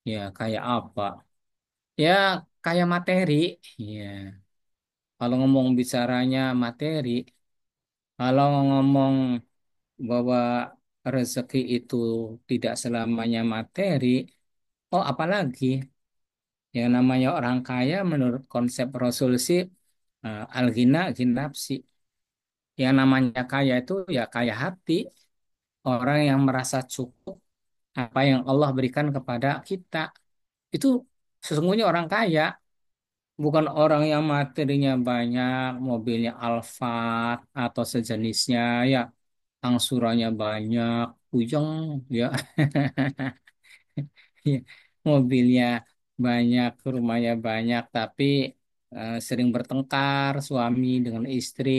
Ya, kayak apa? Ya, kayak materi. Ya, kalau ngomong bicaranya materi, kalau ngomong bahwa rezeki itu tidak selamanya materi, oh apalagi yang namanya orang kaya menurut konsep Rasul sih al-ghina nafsi. Yang namanya kaya itu ya kaya hati, orang yang merasa cukup apa yang Allah berikan kepada kita. Itu sesungguhnya orang kaya, bukan orang yang materinya banyak, mobilnya Alphard atau sejenisnya, ya angsurannya banyak, puyeng, ya, ya, mobilnya banyak, rumahnya banyak, tapi sering bertengkar suami dengan istri,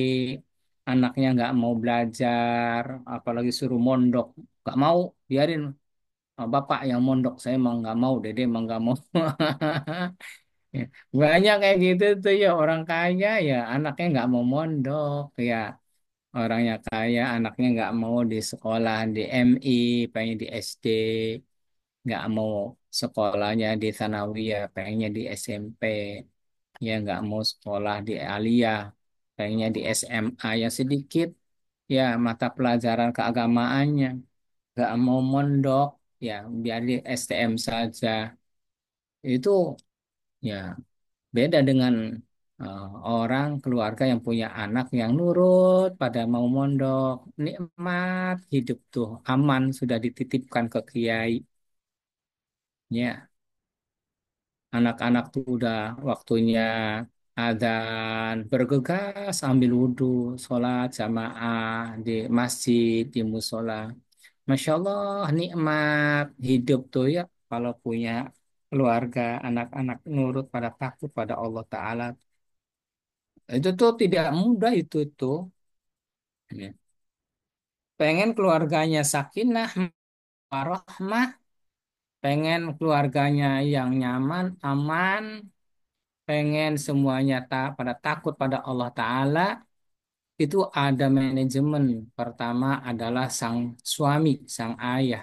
anaknya nggak mau belajar, apalagi suruh mondok, nggak mau, biarin bapak yang mondok, saya emang nggak mau, dede emang nggak mau. Ya, banyak kayak gitu tuh ya orang kaya ya anaknya nggak mau mondok ya orangnya kaya anaknya nggak mau di sekolah di MI pengen di SD nggak mau sekolahnya di Tsanawiyah pengennya di SMP ya nggak mau sekolah di Aliyah pengennya di SMA yang sedikit ya mata pelajaran keagamaannya nggak mau mondok ya biar di STM saja itu ya beda dengan orang keluarga yang punya anak yang nurut pada mau mondok. Nikmat hidup tuh aman sudah dititipkan ke kiai. Ya, anak-anak tuh udah waktunya adzan bergegas ambil wudhu, sholat jamaah di masjid, di musola. Masya Allah, nikmat hidup tuh ya kalau punya keluarga, anak-anak nurut pada takut pada Allah Ta'ala. Itu tuh tidak mudah itu tuh. Ya. Pengen keluarganya sakinah, warahmah, pengen keluarganya yang nyaman, aman, pengen semuanya pada takut pada Allah Ta'ala, itu ada manajemen. Pertama adalah sang suami, sang ayah,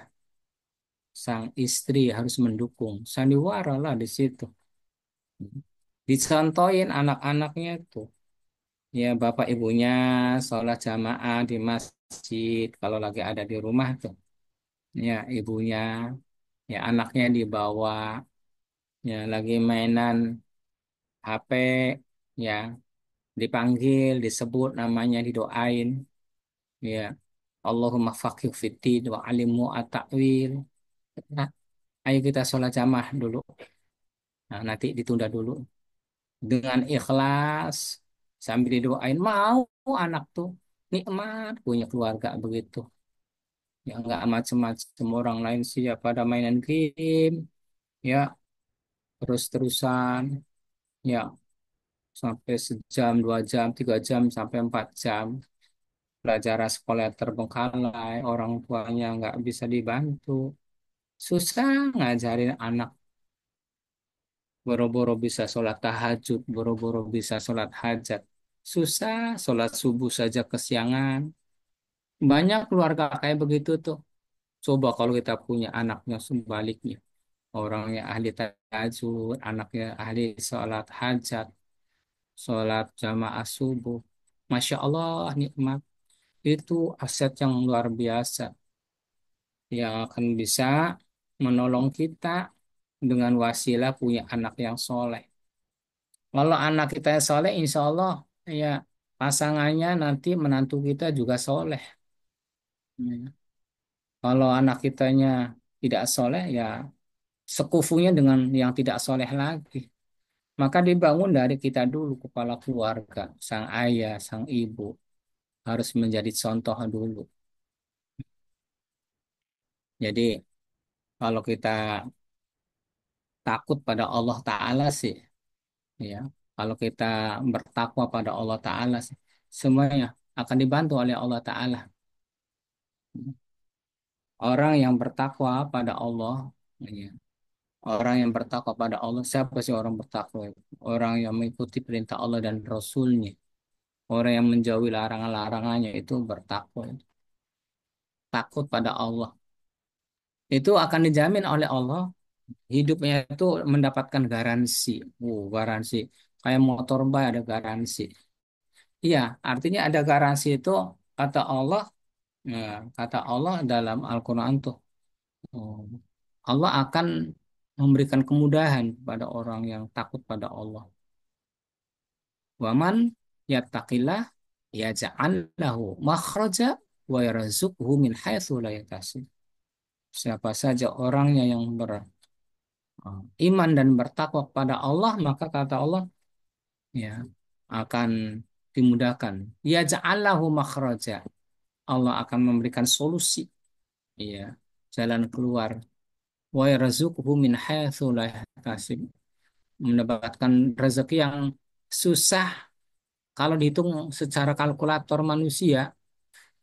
sang istri harus mendukung. Sandiwara lah di situ. Dicontohin anak-anaknya tuh. Ya, bapak ibunya sholat jamaah di masjid kalau lagi ada di rumah tuh. Ya, ibunya, ya anaknya dibawa, ya lagi mainan HP, ya dipanggil, disebut namanya, didoain. Ya, Allahumma faqih fiddin wa alimmu at-ta'wil. Nah, ayo kita sholat jamaah dulu. Nah, nanti ditunda dulu. Dengan ikhlas, sambil didoain, mau anak tuh nikmat punya keluarga begitu. Ya nggak macem-macem orang lain sih ya pada mainan game ya terus-terusan ya sampai sejam 2 jam 3 jam sampai 4 jam pelajaran sekolah terbengkalai orang tuanya nggak bisa dibantu susah ngajarin anak boro-boro bisa sholat tahajud boro-boro bisa sholat hajat susah sholat subuh saja kesiangan banyak keluarga kayak begitu tuh coba kalau kita punya anaknya sebaliknya orangnya ahli tahajud, anaknya ahli sholat hajat, sholat jamaah subuh. Masya Allah, nikmat. Itu aset yang luar biasa yang akan bisa menolong kita dengan wasilah punya anak yang soleh. Kalau anak kita yang soleh, insya Allah ya pasangannya nanti menantu kita juga soleh. Ya. Kalau anak kitanya tidak soleh, ya sekufunya dengan yang tidak soleh lagi. Maka dibangun dari kita dulu, kepala keluarga, sang ayah, sang ibu, harus menjadi contoh dulu. Jadi, kalau kita takut pada Allah Ta'ala sih, ya, kalau kita bertakwa pada Allah Ta'ala sih, semuanya akan dibantu oleh Allah Ta'ala. Orang yang bertakwa pada Allah, ya, orang yang bertakwa pada Allah, siapa sih orang bertakwa? Orang yang mengikuti perintah Allah dan Rasulnya. Orang yang menjauhi larangan-larangannya itu bertakwa. Takut pada Allah. Itu akan dijamin oleh Allah. Hidupnya itu mendapatkan garansi. Garansi. Kayak motor bay ada garansi. Iya, artinya ada garansi itu kata Allah, ya, kata Allah dalam Al-Quran tuh, oh, Allah akan memberikan kemudahan kepada orang yang takut pada Allah. Waman yattaqillah yaj'al lahu makhraja wa yarzuqhu min haitsu la yahtasib. Siapa saja orangnya yang beriman dan bertakwa kepada Allah, maka kata Allah, ya, akan dimudahkan. Yaj'al lahu makhraja. Allah akan memberikan solusi, ya, jalan keluar. Wa yarzuqhu min haitsu la yahtasib. Mendapatkan rezeki yang susah kalau dihitung secara kalkulator manusia,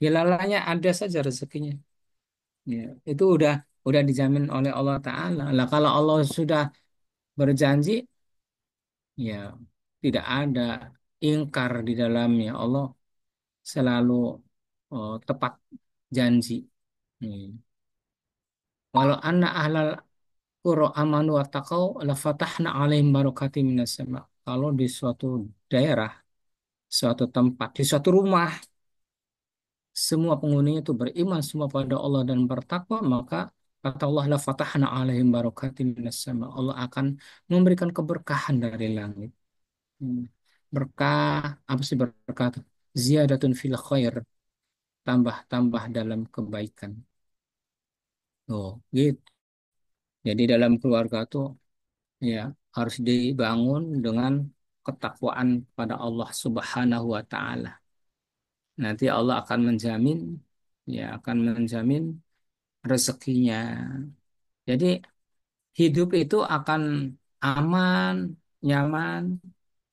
ya lalanya ada saja rezekinya. Ya, itu udah dijamin oleh Allah Ta'ala. Lah kalau Allah sudah berjanji, ya tidak ada ingkar di dalamnya. Allah selalu tepat janji. Hmm. Walau anna ahlal qura amanu wa taqau la fatahna alaihim barakatim minas sama. Kalau di suatu daerah, suatu tempat, di suatu rumah, semua penghuninya itu beriman semua pada Allah dan bertakwa, maka kata Allah la fatahna alaihim barakatim minas sama. Allah akan memberikan keberkahan dari langit. Hmm. Berkah, apa sih berkah itu? Ziyadatun fil khair, tambah-tambah dalam kebaikan. Oh, gitu. Jadi dalam keluarga tuh, ya, harus dibangun dengan ketakwaan pada Allah Subhanahu wa taala. Nanti Allah akan menjamin, ya, akan menjamin rezekinya. Jadi hidup itu akan aman, nyaman,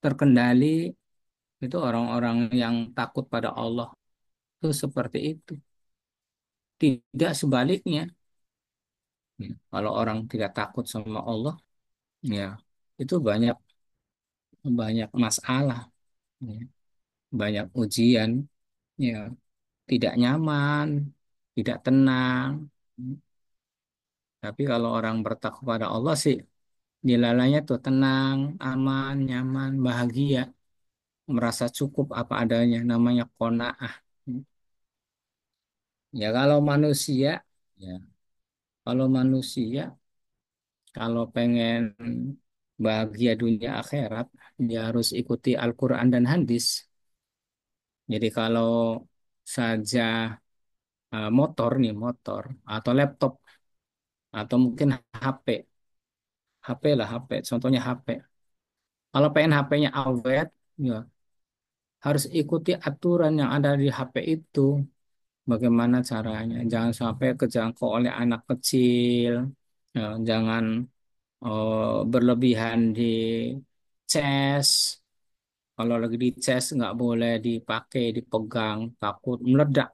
terkendali. Itu orang-orang yang takut pada Allah itu seperti itu. Tidak sebaliknya. Ya, kalau orang tidak takut sama Allah, ya itu banyak banyak masalah, ya, banyak ujian, ya tidak nyaman, tidak tenang. Tapi kalau orang bertakwa pada Allah sih, dilalanya tuh tenang, aman, nyaman, bahagia, merasa cukup apa adanya, namanya qanaah. Ya kalau manusia, ya kalau manusia kalau pengen bahagia dunia akhirat, dia harus ikuti Al-Quran dan hadis. Jadi kalau saja motor nih, motor atau laptop atau mungkin HP, HP lah HP, contohnya HP. Kalau pengen HP-nya awet, ya harus ikuti aturan yang ada di HP itu. Bagaimana caranya? Jangan sampai kejangkau oleh anak kecil, ya, jangan berlebihan di cas. Kalau lagi di cas nggak boleh dipakai, dipegang, takut meledak.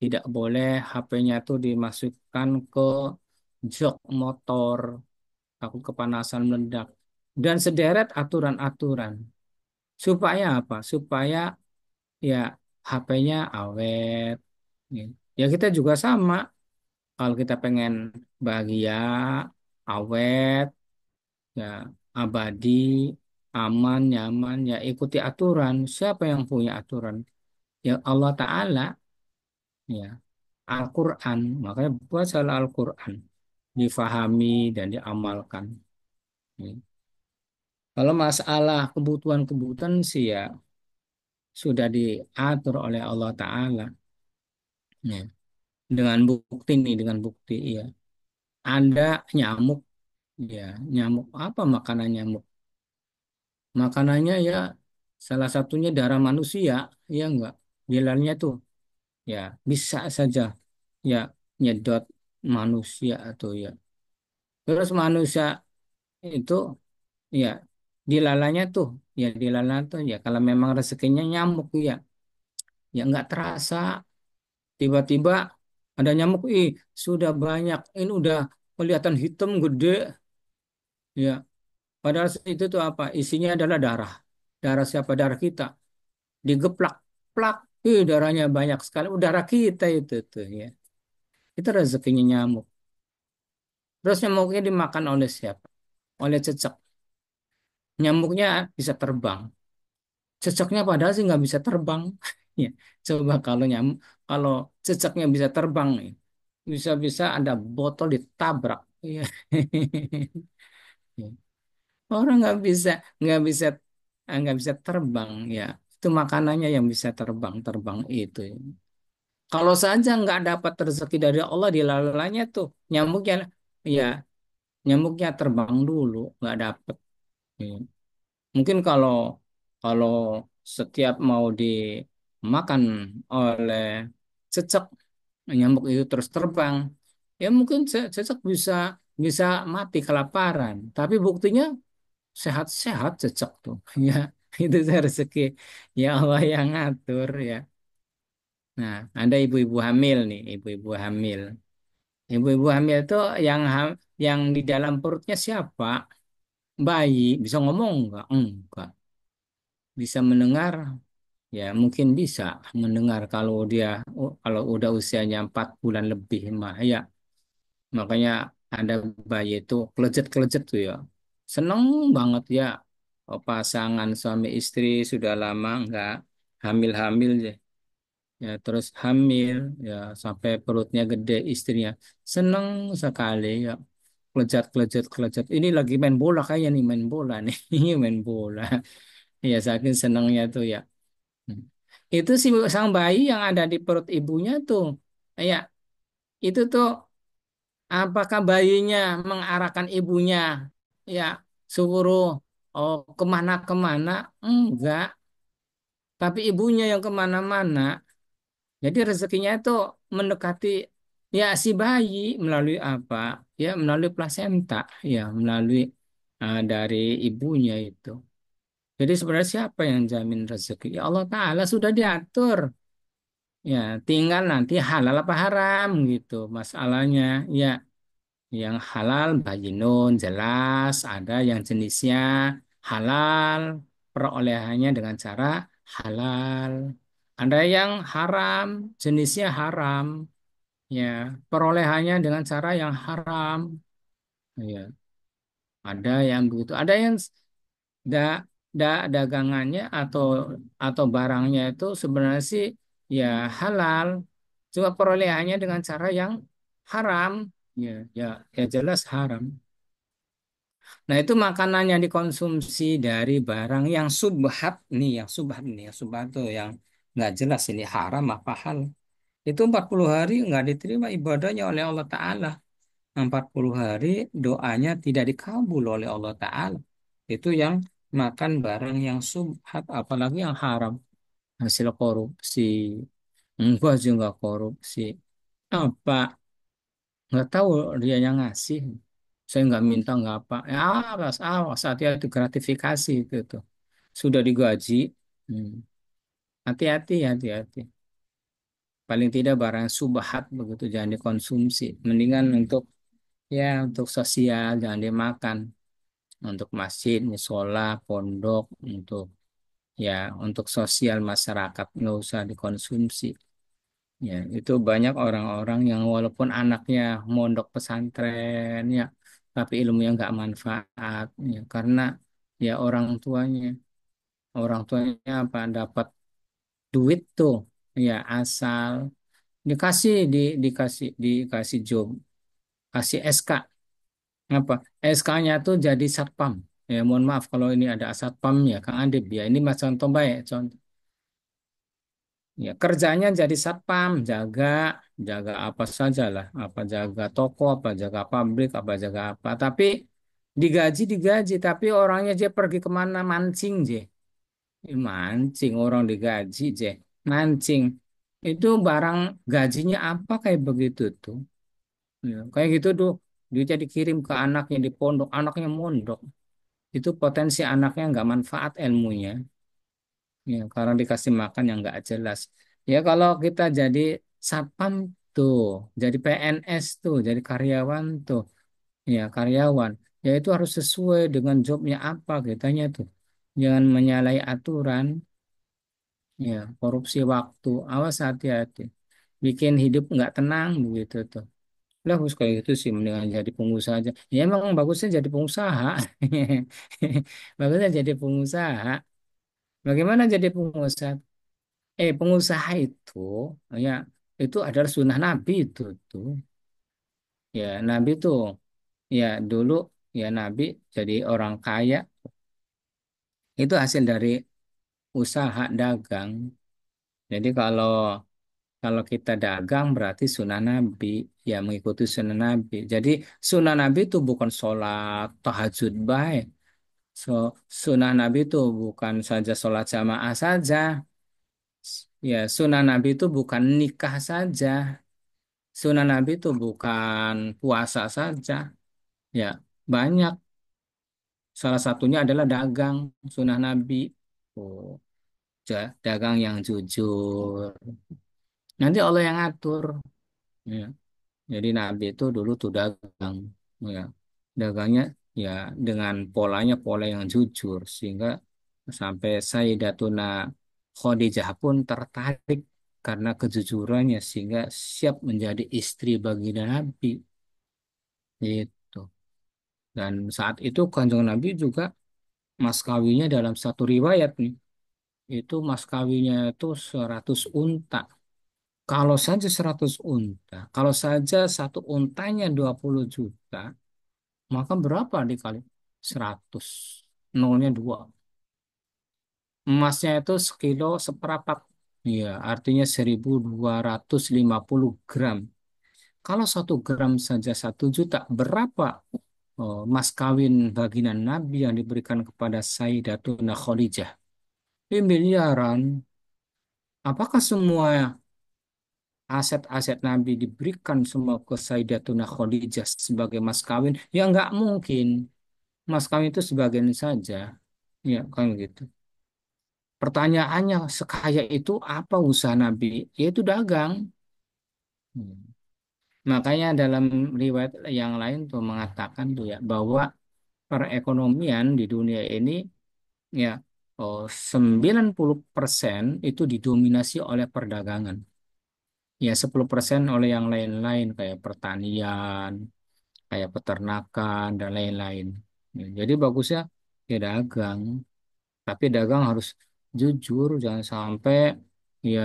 Tidak boleh HP-nya tuh dimasukkan ke jok motor, takut kepanasan meledak. Dan sederet aturan-aturan. Supaya apa? Supaya ya HP-nya awet. Ya, ya kita juga sama. Kalau kita pengen bahagia, awet, ya abadi, aman, nyaman, ya ikuti aturan. Siapa yang punya aturan? Ya Allah Ta'ala, ya Al-Quran. Makanya bacalah Al-Quran, difahami dan diamalkan. Ya. Kalau masalah kebutuhan-kebutuhan sih ya sudah diatur oleh Allah Ta'ala. Ya. Dengan bukti nih, dengan bukti ya. Ada nyamuk, ya nyamuk apa makanan nyamuk? Makanannya ya salah satunya darah manusia, ya enggak. Bilarnya tuh ya bisa saja ya nyedot manusia atau ya. Terus manusia itu ya dilalanya tuh ya dilalanya tuh ya kalau memang rezekinya nyamuk ya ya nggak terasa tiba-tiba ada nyamuk sudah banyak ini udah kelihatan hitam gede ya padahal itu tuh apa isinya adalah darah darah siapa darah kita digeplak plak darahnya banyak sekali darah kita itu tuh ya itu rezekinya nyamuk Terus nyamuknya dimakan oleh siapa? Oleh cecek. Nyamuknya bisa terbang. Ceceknya padahal sih nggak bisa terbang. Ya, coba kalau nyamuk, kalau ceceknya bisa terbang nih, bisa-bisa ada botol ditabrak. Iya. Orang nggak bisa nggak bisa terbang ya. Itu makanannya yang bisa terbang, terbang itu. Kalau saja nggak dapat rezeki dari Allah di lalanya tuh nyamuknya, ya nyamuknya terbang dulu nggak dapat. Ya. Mungkin kalau kalau setiap mau dimakan oleh cecek, nyamuk itu terus terbang, ya mungkin cecek bisa bisa mati kelaparan. Tapi buktinya sehat-sehat cecek tuh. Ya, itu rezeki ya Allah yang ngatur ya. Nah, ada ibu-ibu hamil nih, ibu-ibu hamil. Ibu-ibu hamil itu yang di dalam perutnya siapa? Bayi, bisa ngomong enggak? Enggak. Bisa mendengar? Ya, mungkin bisa mendengar kalau kalau udah usianya 4 bulan lebih mah ya. Makanya ada bayi itu kelejet-kelejet tuh ya. Seneng banget ya. Oh, pasangan suami istri sudah lama nggak hamil-hamil ya. Ya, terus hamil ya sampai perutnya gede istrinya. Seneng sekali ya. Kelejat, kelejat, kelejat. Ini lagi main bola kayaknya nih main bola nih. Ini main bola. Ya saking senengnya tuh ya. Hmm. Itu si sang bayi yang ada di perut ibunya tuh. Ya, itu tuh apakah bayinya mengarahkan ibunya? Ya, suruh oh kemana-kemana? Enggak. Tapi ibunya yang kemana-mana. Jadi rezekinya itu mendekati ya si bayi melalui apa? Ya, melalui plasenta. Ya, melalui dari ibunya itu. Jadi sebenarnya siapa yang jamin rezeki? Ya Allah Ta'ala sudah diatur. Ya, tinggal nanti halal apa haram gitu masalahnya. Ya, yang halal bayinun jelas, ada yang jenisnya halal, perolehannya dengan cara halal. Ada yang haram, jenisnya haram, ya, perolehannya dengan cara yang haram. Ya, ada yang begitu. Ada yang da, dagangannya atau barangnya itu sebenarnya sih ya halal, cuma perolehannya dengan cara yang haram. Ya, ya, ya jelas haram. Nah, itu makanan yang dikonsumsi dari barang yang subhat nih, yang subhat tuh yang nggak jelas ini haram apa hal. Itu 40 hari nggak diterima ibadahnya oleh Allah Ta'ala. 40 hari doanya tidak dikabul oleh Allah Ta'ala. Itu yang makan barang yang subhat, apalagi yang haram. Hasil korupsi. Enggak sih, enggak korupsi. Apa? Nggak tahu dia yang ngasih. Saya nggak minta, nggak apa. Ya, awas, hati-hati gratifikasi itu tuh. Sudah digaji. Hmm. Hati-hati, hati-hati. Paling tidak barang subhat begitu jangan dikonsumsi. Mendingan untuk sosial jangan dimakan. Untuk masjid, musola, pondok, untuk sosial masyarakat nggak usah dikonsumsi. Ya, itu banyak orang-orang yang walaupun anaknya mondok pesantren ya, tapi ilmunya nggak manfaat ya, karena ya orang tuanya apa dapat duit tuh ya asal dikasih job, kasih SK apa SK-nya tuh jadi satpam. Ya, mohon maaf kalau ini ada satpam ya, Kang Adib ya. Ini mas contoh baik, contoh. Ya, kerjanya jadi satpam, jaga jaga apa saja lah, apa jaga toko, apa jaga pabrik, apa jaga apa. Tapi digaji, tapi orangnya dia pergi kemana mancing je. Mancing orang digaji je, mancing. Itu barang gajinya apa kayak begitu tuh. Ya, kayak gitu tuh dia jadi kirim ke anaknya di pondok, anaknya mondok. Itu potensi anaknya nggak manfaat ilmunya. Ya, karena dikasih makan yang nggak jelas. Ya kalau kita jadi satpam tuh, jadi PNS tuh, jadi karyawan tuh, ya karyawan, ya itu harus sesuai dengan jobnya apa kitanya tuh. Jangan menyalahi aturan, ya korupsi waktu, awas hati-hati. Bikin hidup nggak tenang begitu tuh. Lah, harus kayak gitu sih, mendingan jadi pengusaha aja. Ya emang bagusnya jadi pengusaha. Bagusnya jadi pengusaha. Bagaimana jadi pengusaha? Pengusaha itu, ya, itu adalah sunnah Nabi itu tuh. Ya, Nabi tuh, ya dulu, ya Nabi jadi orang kaya itu hasil dari usaha dagang. Jadi kalau kita dagang berarti sunnah Nabi, ya mengikuti sunnah Nabi. Jadi sunnah Nabi itu bukan sholat tahajud baik. So, sunnah Nabi itu bukan saja sholat jamaah saja. Ya, sunnah Nabi itu bukan nikah saja. Sunnah Nabi itu bukan puasa saja. Ya, banyak. Salah satunya adalah dagang, sunnah Nabi. Oh, dagang yang jujur. Nanti Allah yang ngatur. Ya. Jadi Nabi itu dulu tuh dagang, ya. Dagangnya ya dengan polanya pola yang jujur sehingga sampai Sayyidatuna Khadijah pun tertarik karena kejujurannya sehingga siap menjadi istri baginda Nabi itu. Dan saat itu Kanjeng Nabi juga mas kawinnya dalam satu riwayat nih, itu mas kawinnya itu 100 unta. Kalau saja 100 unta, kalau saja satu untanya 20 juta, maka berapa dikali 100? Nolnya 2. Emasnya itu sekilo seperempat. Ya, artinya 1.250 gram. Kalau 1 gram saja 1 juta, berapa mas kawin baginda Nabi yang diberikan kepada Sayyidatuna Khadijah? Ini miliaran. Apakah semua aset-aset Nabi diberikan semua ke Sayyidatuna Khadijah sebagai mas kawin? Ya nggak mungkin. Mas kawin itu sebagian saja. Ya kan gitu. Pertanyaannya, sekaya itu apa usaha Nabi? Yaitu dagang. Hmm. Makanya dalam riwayat yang lain tuh mengatakan tuh ya bahwa perekonomian di dunia ini ya, 90% itu didominasi oleh perdagangan. Ya 10% oleh yang lain-lain kayak pertanian, kayak peternakan dan lain-lain. Ya, jadi bagusnya ya dagang. Tapi dagang harus jujur, jangan sampai ya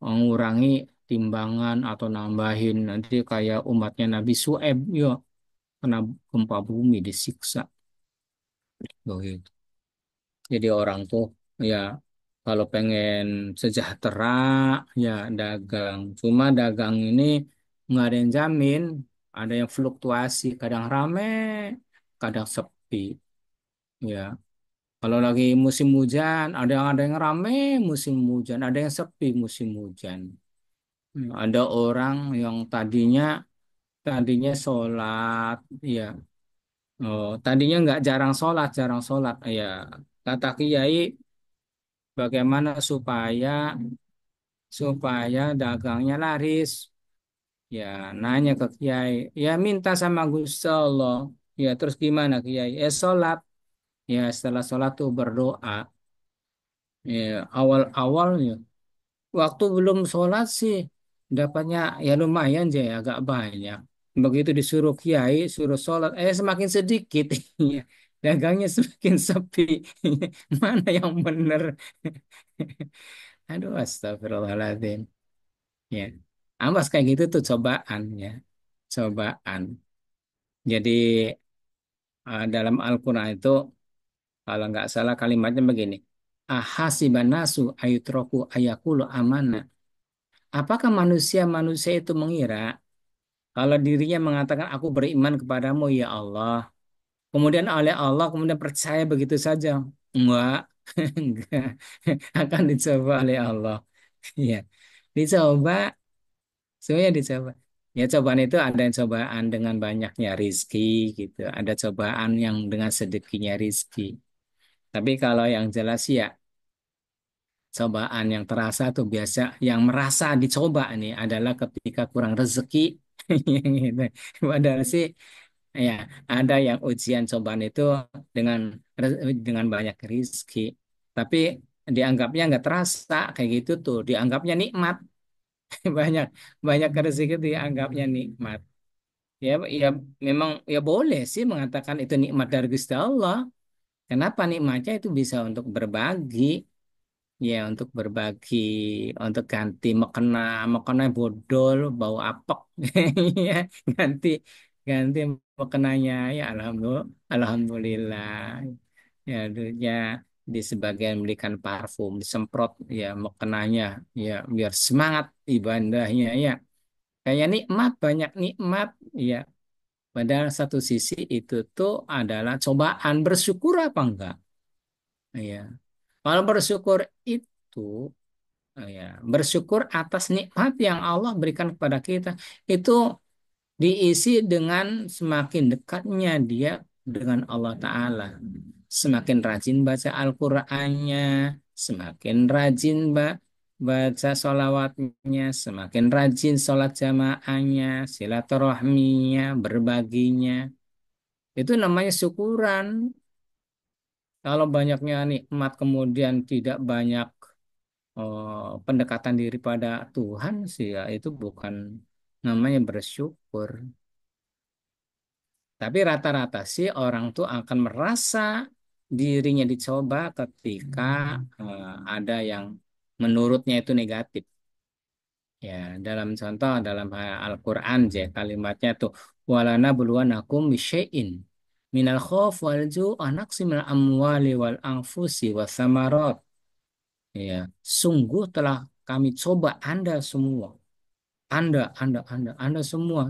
mengurangi timbangan atau nambahin nanti kayak umatnya Nabi Su'aib ya kena gempa bumi disiksa begitu. Jadi orang tuh ya kalau pengen sejahtera ya dagang. Cuma dagang ini nggak ada yang jamin, ada yang fluktuasi, kadang rame, kadang sepi. Ya, kalau lagi musim hujan, ada yang rame musim hujan, ada yang sepi musim hujan. Ada orang yang tadinya tadinya sholat, ya, tadinya nggak jarang sholat, ya. Kata Kiai, bagaimana supaya dagangnya laris? Ya, nanya ke Kiai, ya minta sama Gusti Allah. Ya, terus gimana Kiai? Sholat. Ya, setelah sholat tuh berdoa. Ya, awal-awalnya waktu belum sholat sih dapatnya ya lumayan aja ya agak banyak. Begitu disuruh kiai, suruh sholat, semakin sedikit. Ya, dagangnya semakin sepi. Mana yang benar? Aduh, astagfirullahaladzim. Ya, amas kayak gitu tuh cobaan ya, cobaan. Jadi dalam Al-Quran itu kalau nggak salah kalimatnya begini. Ahasiban nasu ayutroku ayakulu amana. Apakah manusia-manusia itu mengira kalau dirinya mengatakan aku beriman kepadamu ya Allah, kemudian oleh Allah kemudian percaya begitu saja? Enggak, enggak. Akan dicoba oleh Allah. Ya, dicoba, semuanya dicoba. Ya cobaan itu ada yang cobaan dengan banyaknya rizki gitu, ada cobaan yang dengan sedikitnya rizki. Tapi kalau yang jelas ya cobaan yang terasa tuh biasa yang merasa dicoba nih adalah ketika kurang rezeki. Gitu. Padahal sih ya ada yang ujian cobaan itu dengan dengan banyak rezeki, tapi dianggapnya nggak terasa kayak gitu tuh, dianggapnya nikmat. banyak banyak rezeki itu dianggapnya nikmat. Ya, ya memang ya boleh sih mengatakan itu nikmat dari Gusti Allah. Kenapa nikmatnya itu bisa untuk berbagi, ya untuk berbagi, untuk ganti mekena, mekena bodol, bau apek, ya ganti ganti mekenanya, ya alhamdulillah, alhamdulillah. Ya dulunya di sebagian belikan parfum, disemprot, ya mekenanya, ya biar semangat ibadahnya, ya kayak nikmat banyak nikmat, ya. Padahal satu sisi itu tuh adalah cobaan bersyukur apa enggak? Ya. Kalau bersyukur itu ya, bersyukur atas nikmat yang Allah berikan kepada kita itu diisi dengan semakin dekatnya dia dengan Allah Ta'ala. Semakin rajin baca Al-Qur'annya, semakin rajin baca sholawatnya, semakin rajin sholat jamaahnya, silaturahminya, berbaginya. Itu namanya syukuran. Kalau banyaknya nikmat kemudian tidak banyak pendekatan diri pada Tuhan sih ya itu bukan namanya bersyukur. Tapi rata-rata sih orang tuh akan merasa dirinya dicoba ketika ada yang menurutnya itu negatif. Ya, dalam contoh dalam Al-Qur'an je kalimatnya tuh walana buluwanakum bisyai'in minal khauf wal ju' wa naqsi minal amwali wal anfusi was samarat. Ya, sungguh telah kami coba Anda semua. Anda semua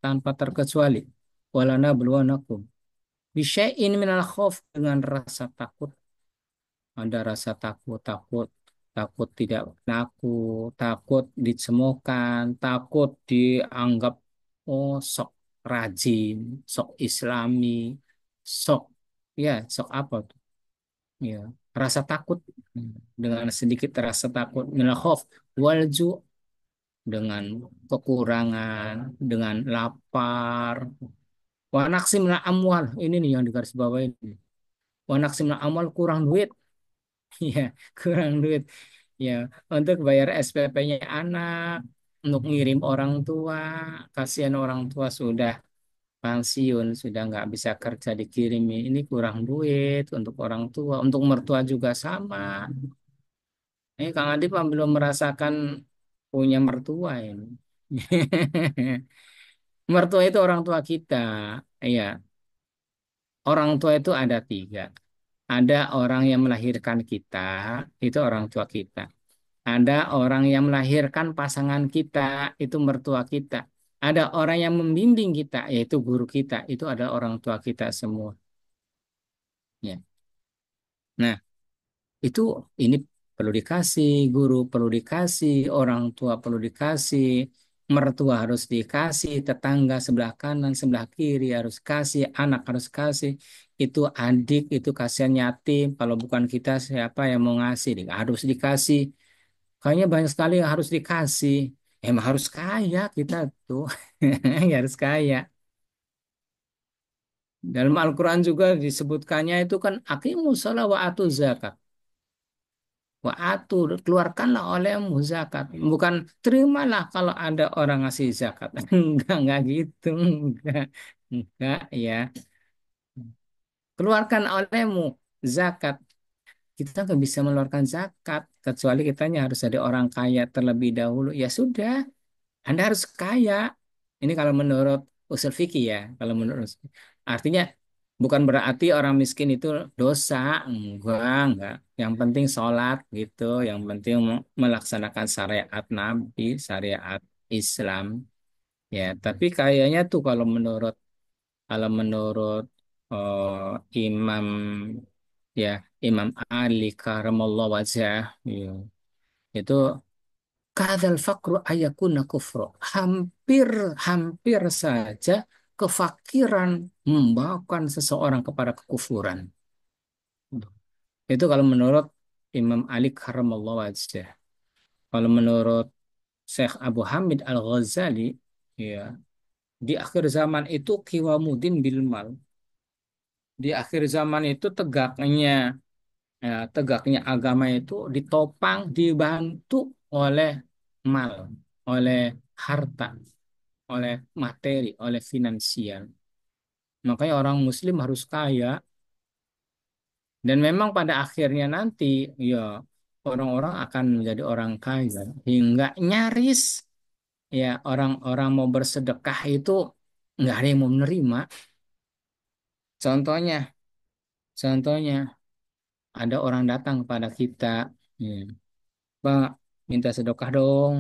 tanpa terkecuali. Walana buluwanakum bisyai'in minal khauf dengan rasa takut. Ada rasa takut, takut, takut tidak laku, takut dicemokan, takut dianggap oh sok rajin, sok Islami, sok ya sok apa tuh? Ya, rasa takut dengan sedikit rasa takut minal khauf wal ju' dengan kekurangan, dengan lapar. Wa naqsim amwal, ini nih yang digarisbawahi ini. Wa naqsim amwal kurang duit, ya kurang duit, ya untuk bayar SPP-nya anak, untuk ngirim orang tua, kasihan orang tua sudah pensiun, sudah nggak bisa kerja dikirimi, ini kurang duit untuk orang tua, untuk mertua juga sama. Ini Kang Adip belum merasakan punya mertua ini. Mertua itu orang tua kita. Iya, orang tua itu ada tiga. Ada orang yang melahirkan kita, itu orang tua kita. Ada orang yang melahirkan pasangan kita, itu mertua kita. Ada orang yang membimbing kita, yaitu guru kita. Itu adalah orang tua kita semua. Ya. Nah, itu ini perlu dikasih, guru perlu dikasih, orang tua perlu dikasih, mertua harus dikasih, tetangga sebelah kanan, sebelah kiri harus kasih, anak harus kasih, itu adik, itu kasihan yatim, kalau bukan kita siapa yang mau ngasih, harus dikasih. Kayaknya banyak sekali yang harus dikasih. Emang harus kaya kita tuh, ya harus kaya. Dalam Al-Quran juga disebutkannya itu kan aqimus shalah wa atuz zakat. Wa atur, keluarkanlah olehmu zakat. Bukan terimalah kalau ada orang ngasih zakat. Enggak gitu. Enggak, ya. Keluarkan olehmu zakat. Kita nggak bisa mengeluarkan zakat. Kecuali kitanya harus ada orang kaya terlebih dahulu. Ya sudah, Anda harus kaya. Ini kalau menurut usul fikih ya. Kalau menurut artinya bukan berarti orang miskin itu dosa. Enggak. Yang penting sholat gitu. Yang penting melaksanakan syariat Nabi, syariat Islam. Ya, tapi kayaknya tuh kalau menurut Imam ya Imam Ali karamallahu wajah ya, itu Kadal fakru ayakuna kufro. Hampir, hampir saja kefakiran membawakan seseorang kepada kekufuran. Itu kalau menurut Imam Ali karamallahu wajah. Kalau menurut Syekh Abu Hamid Al-Ghazali, ya, di akhir zaman itu kiwamudin bilmal. Di akhir zaman itu tegaknya agama itu ditopang, dibantu oleh mal, oleh harta. oleh materi, oleh finansial. Makanya orang Muslim harus kaya. Dan memang pada akhirnya nanti, ya orang-orang akan menjadi orang kaya hingga nyaris ya orang-orang mau bersedekah itu nggak ada yang mau menerima. Contohnya, contohnya ada orang datang kepada kita, ya, Pak, minta sedekah dong,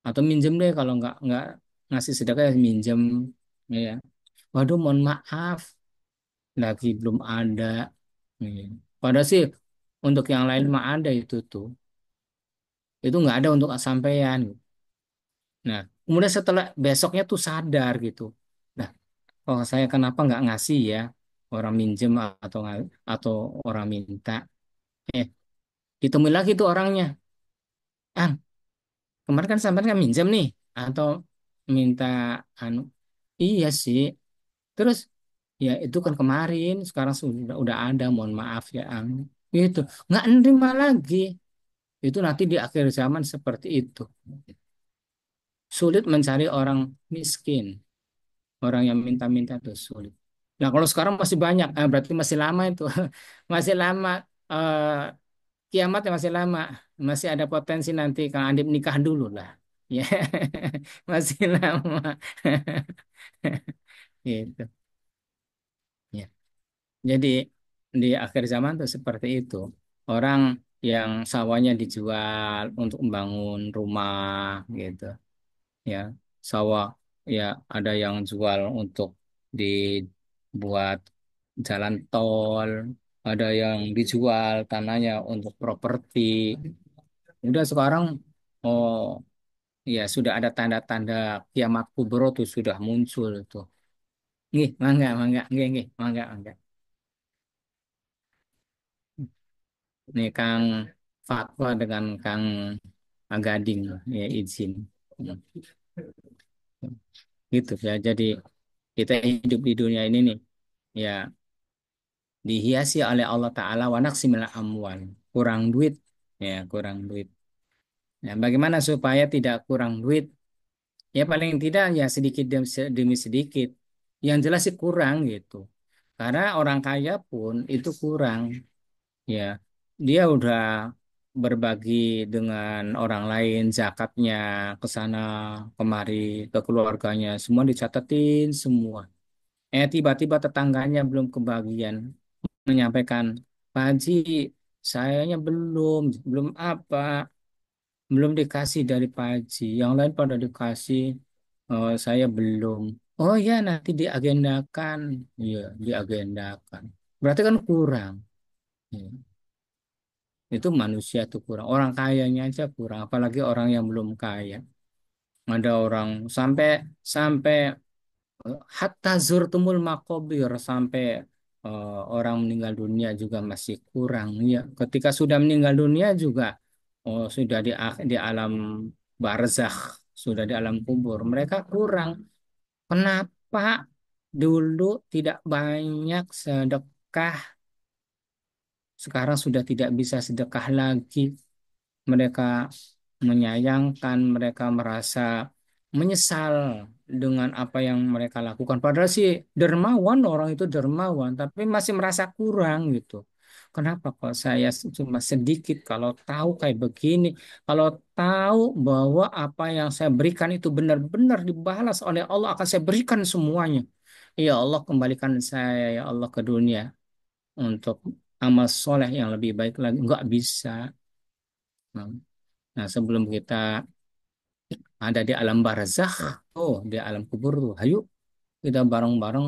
atau minjem deh kalau nggak ngasih sedekah ya minjem, ya. Waduh, mohon maaf, lagi belum ada. Ya. Padahal sih untuk yang lain mah ada itu nggak ada untuk sampean. Nah, kemudian setelah besoknya tuh sadar gitu. Nah, kalau saya kenapa nggak ngasih ya orang minjem atau orang minta? Eh, ditemui lagi tuh orangnya. Ah, kemarin kan sampean kan minjem nih atau minta anu. Iya sih. Terus ya itu kan kemarin, sekarang sudah ada. Mohon maaf ya, gitu. Nggak nerima lagi. Itu nanti di akhir zaman seperti itu. Sulit mencari orang miskin. Orang yang minta-minta itu sulit. Nah, kalau sekarang masih banyak, berarti masih lama itu. Masih lama. eh, Kiamatnya masih lama. Masih ada potensi nanti Kang Adip nikah dulu lah. Ya, masih lama. Gitu. Ya. Jadi di akhir zaman tuh seperti itu. Orang yang sawahnya dijual untuk membangun rumah gitu. Ya, sawah ya ada yang jual untuk dibuat jalan tol, ada yang dijual tanahnya untuk properti. Udah sekarang oh ya sudah ada tanda-tanda kiamat kubro tuh sudah muncul tuh. Nih, mangga, mangga, nggih, mangga, mangga. Nih Kang Fatwa dengan Kang Agading ya izin. Gitu ya. Jadi kita hidup di dunia ini nih ya dihiasi oleh Allah Ta'ala wa naqsimil amwal. Kurang duit, ya kurang duit. Nah, bagaimana supaya tidak kurang duit? Ya paling tidak ya sedikit demi sedikit. Yang jelas sih kurang gitu. Karena orang kaya pun itu kurang, ya. Dia udah berbagi dengan orang lain, zakatnya ke sana kemari ke keluarganya, semua dicatatin semua. Tiba-tiba tetangganya belum kebagian menyampaikan, Pak Haji, sayanya belum, belum apa, belum dikasih dari Pak Haji. Yang lain pada dikasih, saya belum. Oh ya, nanti diagendakan. Iya, diagendakan. Berarti kan kurang. Ya, itu manusia tuh kurang. Orang kayanya aja kurang, apalagi orang yang belum kaya. Ada orang sampai sampai hatta zurtumul makobir sampai orang meninggal dunia juga masih kurang ya. Ketika sudah meninggal dunia juga sudah di alam barzakh, sudah di alam kubur. Mereka kurang. Kenapa dulu tidak banyak sedekah, sekarang sudah tidak bisa sedekah lagi? Mereka menyayangkan, mereka merasa menyesal dengan apa yang mereka lakukan. Padahal sih dermawan, orang itu dermawan, tapi masih merasa kurang gitu. Kenapa kok saya cuma sedikit kalau tahu kayak begini, kalau tahu bahwa apa yang saya berikan itu benar-benar dibalas oleh Allah akan saya berikan semuanya. Ya Allah kembalikan saya ya Allah ke dunia untuk amal soleh yang lebih baik lagi. Nggak bisa. Nah, sebelum kita ada di alam barzakh, oh, di alam kubur tuh, ayo kita bareng-bareng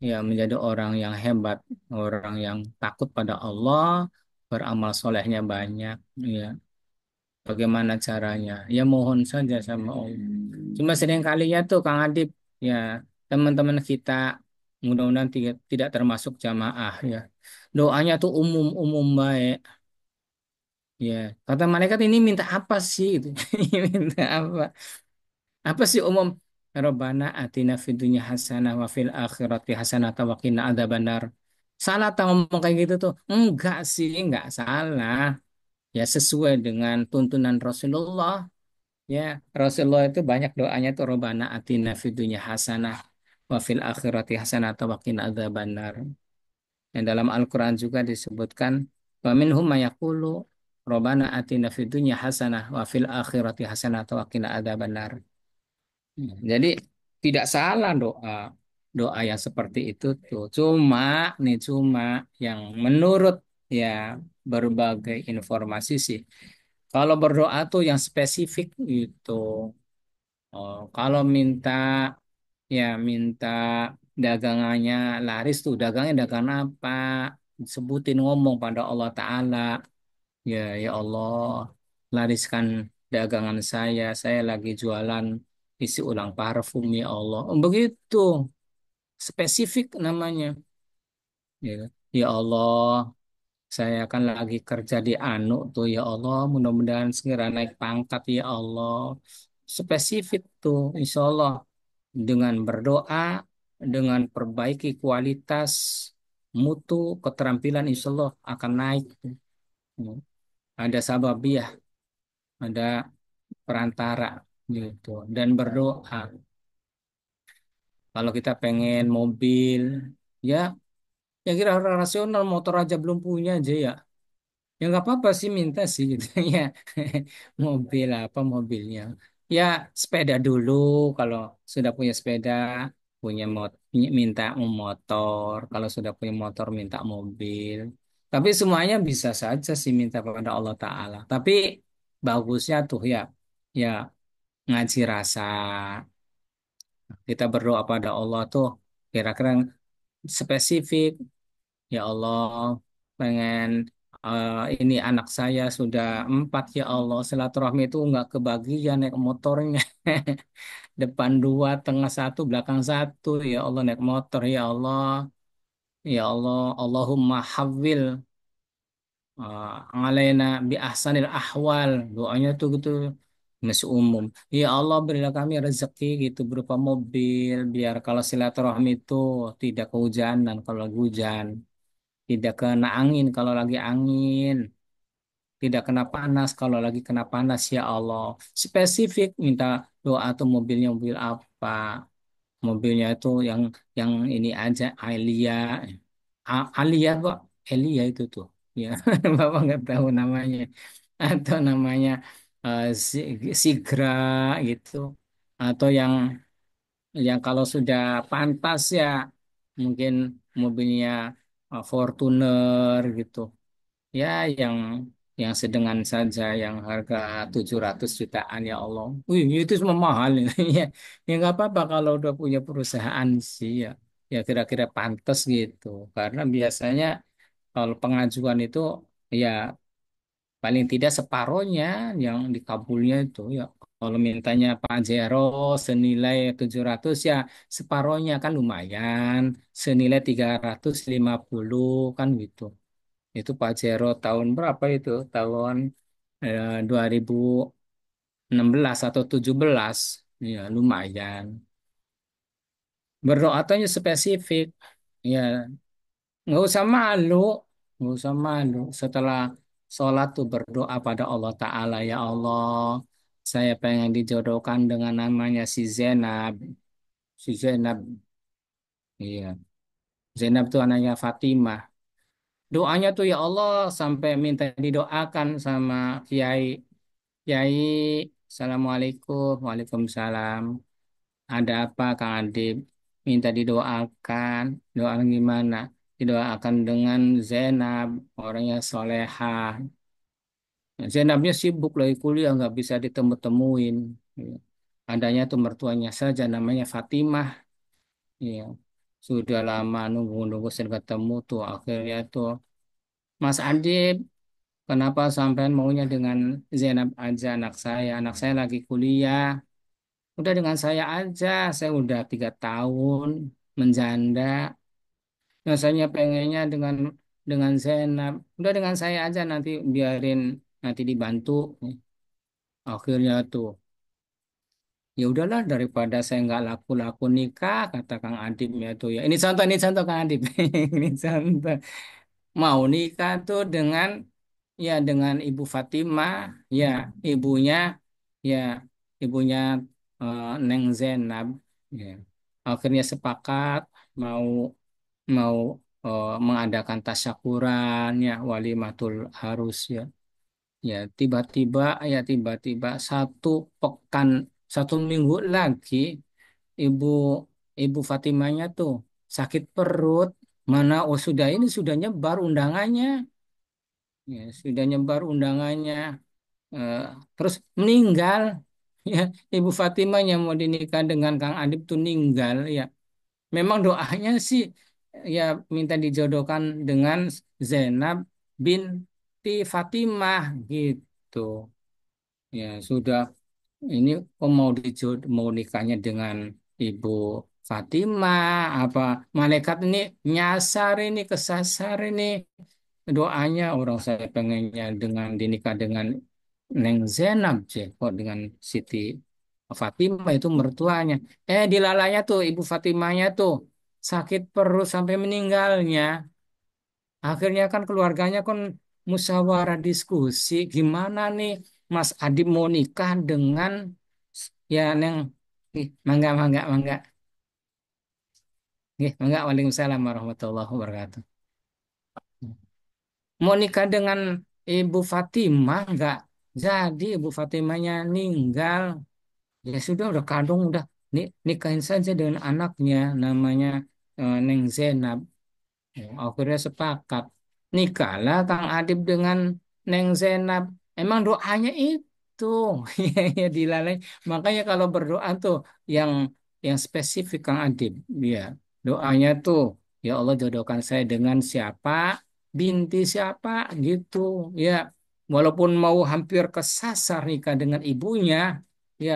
ya menjadi orang yang hebat, orang yang takut pada Allah, beramal solehnya banyak, ya. Bagaimana caranya? Ya mohon saja sama Allah. Cuma sering kalinya tuh Kang Adip, ya teman-teman kita mudah-mudahan tidak termasuk jamaah ya. Doanya tuh umum-umum baik. Ya, kata malaikat ini minta apa sih? Gitu. Minta apa? Apa sih umum? Rabbana atina fid dunya hasanah wa fil akhirati hasanah wa qina adzabannar. Salah tak ngomong kayak gitu tuh? Enggak sih, enggak salah. Ya sesuai dengan tuntunan Rasulullah. Ya, Rasulullah itu banyak doanya tuh Robbana atina fid dunya hasanah wa fil akhirati hasanah atau wa qina adzabannar. Dan dalam Al-Qur'an juga disebutkan wa minhum mayaqulu Robbana atina fid dunya hasanah wa fil akhirati hasanah atau wa qina adzabannar. Jadi tidak salah doa doa yang seperti itu tuh. Cuma yang menurut ya berbagai informasi sih. Kalau berdoa tuh yang spesifik gitu. Oh, kalau minta dagangannya laris tuh dagangnya dagang apa? Sebutin ngomong pada Allah Ta'ala. Ya, ya Allah, lariskan dagangan saya. Saya lagi jualan isi ulang parfum ya Allah. Oh, begitu, spesifik namanya. Ya, ya Allah, saya kan lagi kerja di Anu tuh ya Allah. Mudah-mudahan segera naik pangkat ya Allah. Spesifik tuh, insya Allah. Dengan berdoa, dengan perbaiki kualitas, mutu, keterampilan, insya Allah akan naik. Ada sababiyah, ada perantara gitu. Dan berdoa. Kalau kita pengen mobil, ya yang kira orang rasional motor aja belum punya aja ya. Ya nggak apa-apa sih minta sih gitu ya. Mobil apa mobilnya? Ya sepeda dulu kalau sudah punya sepeda, minta motor. Kalau sudah punya motor minta mobil. Tapi semuanya bisa saja sih minta kepada Allah Ta'ala. Tapi bagusnya tuh ya, ya ngaji rasa. Kita berdoa pada Allah tuh kira-kira spesifik. Ya Allah, pengen ini anak saya sudah 4 ya Allah. Silaturahmi itu nggak kebagian naik motornya. Depan 2, tengah 1, belakang 1. Ya Allah naik motor ya Allah. Ya Allah, Allahumma hawwil alaina bi ahsanil ahwal. Doanya tuh gitu. Masih umum. Ya Allah berilah kami rezeki gitu berupa mobil biar kalau silaturahmi itu tidak kehujanan kalau lagi hujan. Tidak kena angin kalau lagi angin, tidak kena panas kalau lagi kena panas ya Allah. Spesifik minta doa atau mobilnya mobil apa? Mobilnya itu yang ini aja Alia, Alia kok, Elia itu tuh. Ya, Bapak nggak tahu namanya atau namanya Sigra gitu atau yang kalau sudah pantas ya mungkin mobilnya Fortuner gitu. Ya, yang sedengan saja, yang harga 700 jutaan ya Allah. Wih, itu semua mahal ya. Ya nggak apa-apa kalau udah punya perusahaan sih ya. Ya kira-kira pantas gitu. Karena biasanya kalau pengajuan itu ya paling tidak separohnya yang dikabulnya itu ya. Kalau mintanya Pajero senilai 700 ya separohnya kan lumayan. Senilai 350 kan gitu. Itu Pajero tahun berapa itu? Tahun 2016 atau 17. Ya, lumayan. Berdoa tanya spesifik. Ya, nggak usah malu. Nggak usah malu. Setelah sholat tuh berdoa pada Allah Ta'ala. Ya Allah, saya pengen dijodohkan dengan namanya si Zainab. Si Zainab. Iya. Zainab itu anaknya Fatimah. Doanya tuh ya Allah sampai minta didoakan sama Kiai. Kiai, Assalamualaikum, Waalaikumsalam. Ada apa, Kang Adib? Minta didoakan. Doa gimana? Didoakan dengan Zainab, orangnya solehah. Zainabnya sibuk lagi kuliah, nggak bisa ditemu-temuin. Ya. Adanya tuh mertuanya saja, namanya Fatimah. Ya. Sudah lama nunggu-nunggu saya ketemu tuh. Akhirnya tuh, Mas Adib, kenapa sampean maunya dengan Zainab aja anak saya? Anak saya lagi kuliah. Udah dengan saya aja, saya udah 3 tahun menjanda. Rasanya pengennya dengan Zainab. Udah dengan saya aja nanti biarin nanti dibantu. Akhirnya tuh, ya udahlah daripada saya nggak laku-laku nikah, kata Kang Adibnya tuh ya. Ini contoh Kang Adib. Ini contoh. Mau nikah tuh dengan ya dengan Ibu Fatimah, ya ibunya ya ibunya Neng Zainab, ya, akhirnya sepakat mau mau mengadakan tasyakuran ya walimatul harus ya. Ya tiba-tiba pekan 1 minggu lagi ibu ibu Fatimahnya tuh sakit perut. Mana oh sudah ini sudah nyebar undangannya. Ya, sudah nyebar undangannya. Eh, Terus meninggal. Ya, Ibu Fatimah yang mau dinikah dengan Kang Adib tuh meninggal. Ya, memang doanya sih ya minta dijodohkan dengan Zainab binti Fatimah gitu. Ya sudah ini mau nikahnya dengan Ibu Fatimah apa malaikat ini nyasar ini kesasar ini doanya orang saya pengennya dengan dinikah dengan Neng Zainab sih kok dengan Siti Fatimah itu mertuanya. Dilalanya tuh Ibu Fatimahnya tuh sakit perut sampai meninggalnya. Akhirnya kan keluarganya kan musyawarah diskusi gimana nih Mas Adib mau nikah dengan ya Neng. Mangga mangga mangga. Mangga Waalaikumsalam warahmatullahi wabarakatuh. Mau nikah dengan Ibu Fatimah nggak jadi Ibu Fatimahnya meninggal. Ya sudah udah kadung udah nikahin saja dengan anaknya namanya Neng Zainab. Akhirnya sepakat. Nikahlah Kang Adib dengan Neng Zainab. Emang doanya itu ya dilalai. Makanya kalau berdoa tuh yang yang spesifik Kang Adib. Ya, doanya tuh ya Allah jodohkan saya dengan siapa, binti siapa gitu. Ya, walaupun mau hampir kesasar nikah dengan ibunya, ya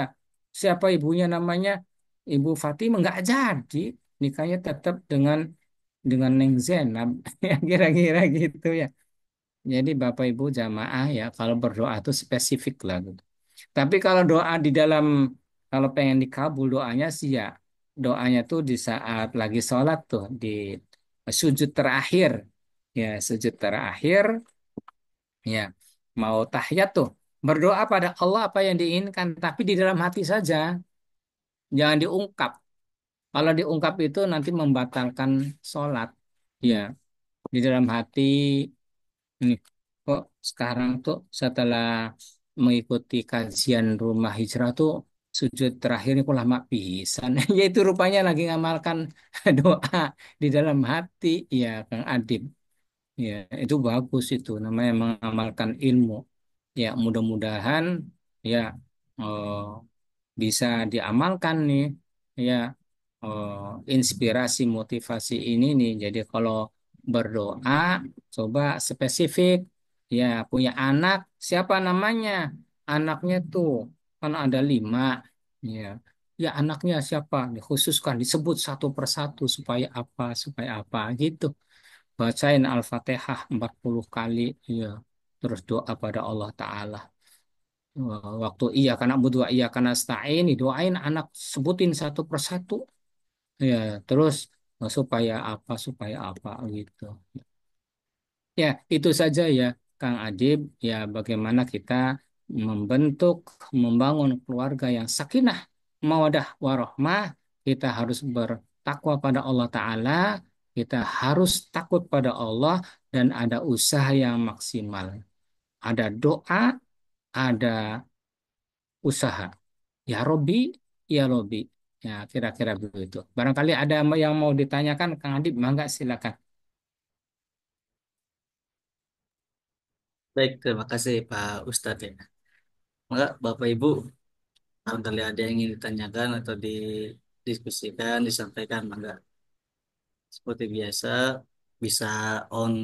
siapa ibunya namanya Ibu Fatimah nggak jadi nikahnya tetap dengan Neng Zainab ya kira-kira gitu ya. Jadi Bapak Ibu jamaah ya kalau berdoa itu spesifik lah gitu. Tapi kalau doa di dalam kalau pengen dikabul doanya sih ya doanya tuh di saat lagi sholat tuh di sujud terakhir ya sujud terakhir ya mau tahiyat tuh berdoa pada Allah apa yang diinginkan tapi di dalam hati saja jangan diungkap. Kalau diungkap itu nanti membatalkan sholat ya di dalam hati. Ini kok sekarang tuh setelah mengikuti kajian rumah hijrah tuh sujud terakhir ini kok lama pisan. Ya itu rupanya lagi ngamalkan doa di dalam hati ya Kang Adib. Ya itu bagus itu namanya mengamalkan ilmu. Ya mudah-mudahan ya eh, bisa diamalkan nih ya eh, inspirasi motivasi ini nih. Jadi kalau berdoa coba spesifik ya punya anak siapa namanya anaknya tuh kan ada 5 ya ya anaknya siapa dikhususkan disebut satu persatu supaya apa gitu bacain Al-Fatihah 40 kali ya terus doa pada Allah Ta'ala. Waktu iya karena berdua iya karena stain doain anak sebutin satu persatu ya terus supaya apa gitu ya itu saja ya Kang Adib ya bagaimana kita membentuk membangun keluarga yang sakinah mawadah warohmah kita harus bertakwa pada Allah Ta'ala kita harus takut pada Allah dan ada usaha yang maksimal ada doa ada usaha. Ya Robi, ya Robi. Ya kira-kira begitu. Barangkali ada yang mau ditanyakan, Kang Adib, mangga silakan. Baik, terima kasih Pak Ustadz ya. Maka Bapak Ibu, barangkali ada yang ingin ditanyakan atau didiskusikan, disampaikan, maka seperti biasa bisa on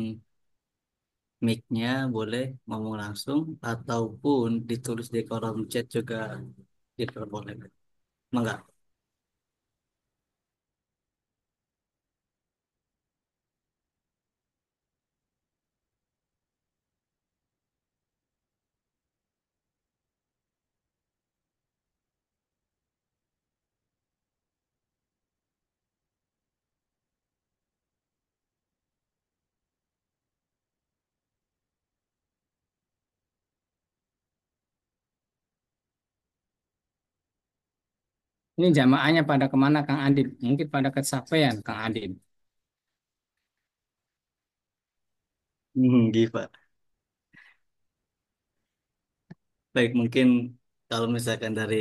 mic-nya, boleh ngomong langsung ataupun ditulis di kolom chat juga diperbolehkan. Maka Ini jamaahnya pada kemana Kang Adib? Mungkin pada kecapean Kang Adib. Gitu, Pak. Baik, mungkin kalau misalkan dari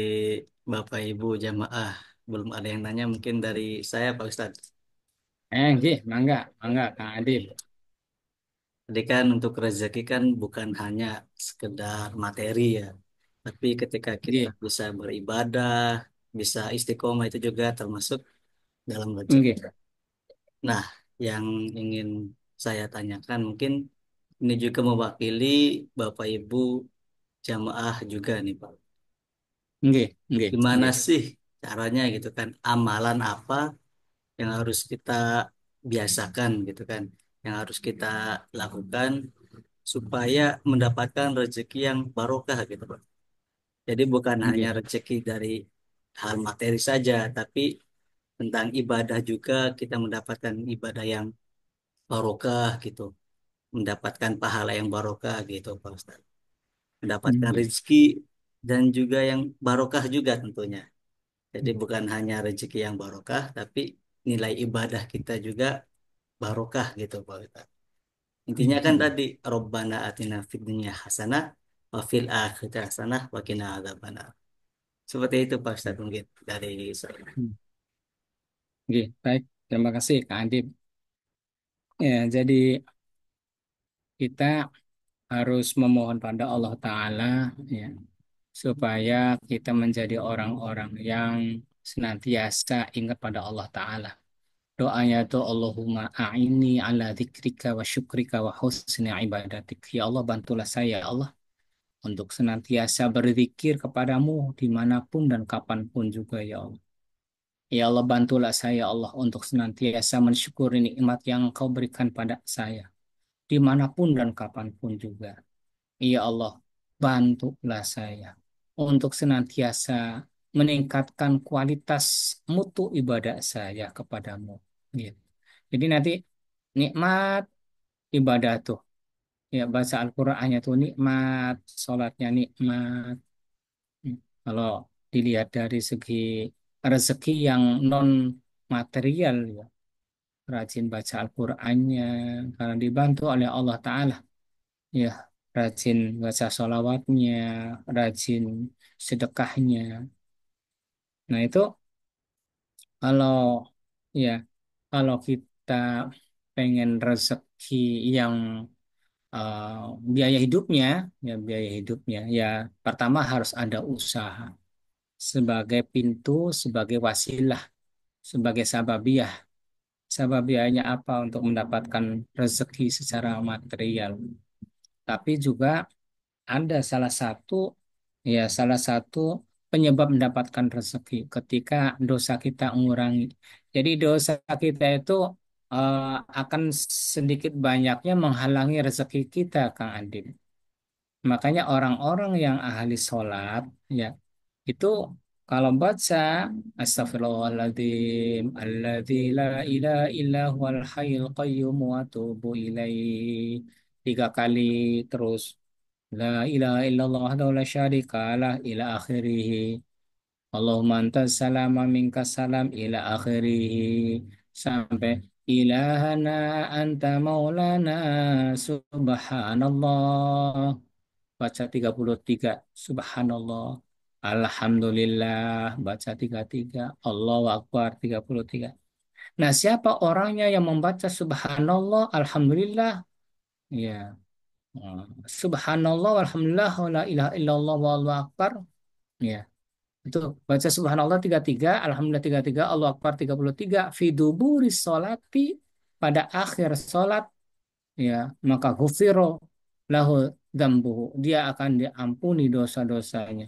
Bapak Ibu jamaah belum ada yang nanya, mungkin dari saya Pak Ustadz. Nggih, mangga, mangga Kang Adib. Jadi kan untuk rezeki kan bukan hanya sekedar materi ya, tapi ketika kita Nggih, bisa beribadah, bisa istiqomah itu juga termasuk dalam rezeki. nggih, Nah, yang ingin saya tanyakan mungkin ini juga mewakili Bapak Ibu jamaah juga nih Pak. nggih, nggih, Gimana nggih, sih caranya gitu kan? Amalan apa yang harus kita biasakan gitu kan? Yang harus kita lakukan supaya mendapatkan rezeki yang barokah gitu Pak. Jadi bukan hanya nggih, rezeki dari hal materi saja, tapi tentang ibadah juga kita mendapatkan ibadah yang barokah gitu, mendapatkan pahala yang barokah gitu Pak Ustaz. Mendapatkan nggih, rezeki dan juga yang barokah juga tentunya. Jadi bukan hanya rezeki yang barokah, tapi nilai ibadah kita juga barokah gitu Pak Ustaz. Intinya kan nggih. tadi Robbana atina fid dunya hasanah wa fil akhirati hasanah wa qina adzabannar. Seperti itu Pak Ustaz mungkin dari saya. Nggih, baik. Terima kasih Kang Adib. Ya, jadi kita harus memohon pada Allah Ta'ala ya, supaya kita menjadi orang-orang yang senantiasa ingat pada Allah Ta'ala. Doanya itu Allahumma a'inni ala dzikrika wa syukrika wa husni ibadatik. Ya Allah bantulah saya ya Allah untuk senantiasa berzikir kepadamu dimanapun dan kapanpun juga ya Allah. Ya Allah bantulah saya ya Allah untuk senantiasa mensyukuri nikmat yang Kau berikan pada saya dimanapun dan kapanpun juga. Ya Allah bantulah saya untuk senantiasa meningkatkan kualitas mutu ibadah saya kepadamu. Gitu. Jadi nanti nikmat ibadah tuh, ya baca Al-Qur'annya tuh nikmat, sholatnya nikmat. Kalau dilihat dari segi rezeki yang non material, ya, rajin baca Al-Qur'annya karena dibantu oleh Allah Ta'ala, ya, rajin baca sholawatnya, rajin sedekahnya. Nah itu kalau ya kalau kita pengen rezeki yang eh, biaya hidupnya, ya biaya hidupnya, ya pertama harus ada usaha sebagai pintu, sebagai wasilah, sebagai sababiah. Sababiahnya apa untuk mendapatkan rezeki secara material. Tapi juga ada salah satu penyebab mendapatkan rezeki ketika dosa kita mengurangi. Jadi dosa kita itu eh, akan sedikit banyaknya menghalangi rezeki kita, Kang Adit. Makanya orang-orang yang ahli sholat, ya, itu kalau baca Astagfirullahaladzim, alladzi la ilaha illa huwal hayyul qayyum wa atubu ilaih. 3 kali terus. La ilaha illallah wahdahu la syarikalah ila akhirih. Allahumma antas salam wa minkas salam ila akhirih. Sampai ilahana anta maulana subhanallah. Baca 33. Subhanallah. Alhamdulillah. Baca 33. Allahu Akbar 33. Nah, siapa orangnya yang membaca subhanallah, alhamdulillah, ya. eh, Subhanallah, alhamdulillah, wa la ilaha illallah, wallahu akbar. Ya, itu baca subhanallah 33, alhamdulillah 33, Allahu akbar 33, fi duburis sholati, pada akhir sholat, ya, maka ghufiro lahu dzambuhu, dia akan diampuni dosa-dosanya.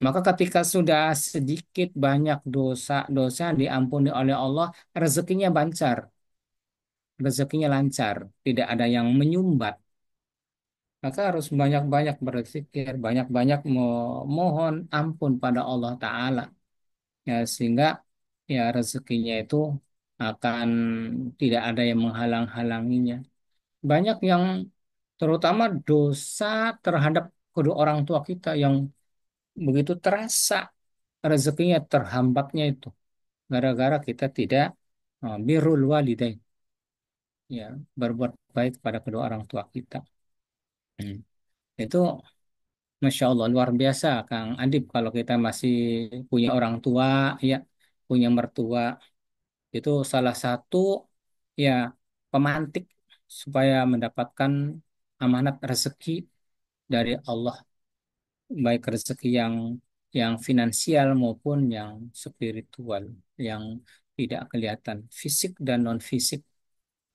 Maka ketika sudah sedikit banyak dosa-dosa diampuni oleh Allah, rezekinya bancar, rezekinya lancar, tidak ada yang menyumbat. Maka harus banyak-banyak berzikir, banyak-banyak mohon ampun pada Allah Ta'ala. Ya, sehingga ya rezekinya itu akan tidak ada yang menghalang-halanginya. Banyak yang terutama dosa terhadap kedua orang tua kita yang begitu terasa. rezekinya terhambatnya itu gara-gara kita tidak birrul walidain, ya, berbuat baik pada kedua orang tua kita. Hmm. Itu Masya Allah luar biasa Kang Adib, kalau kita masih punya orang tua, ya, punya mertua, itu salah satu, ya, pemantik supaya mendapatkan amanat rezeki dari Allah, baik rezeki yang finansial maupun yang spiritual, yang tidak kelihatan, fisik dan non fisik.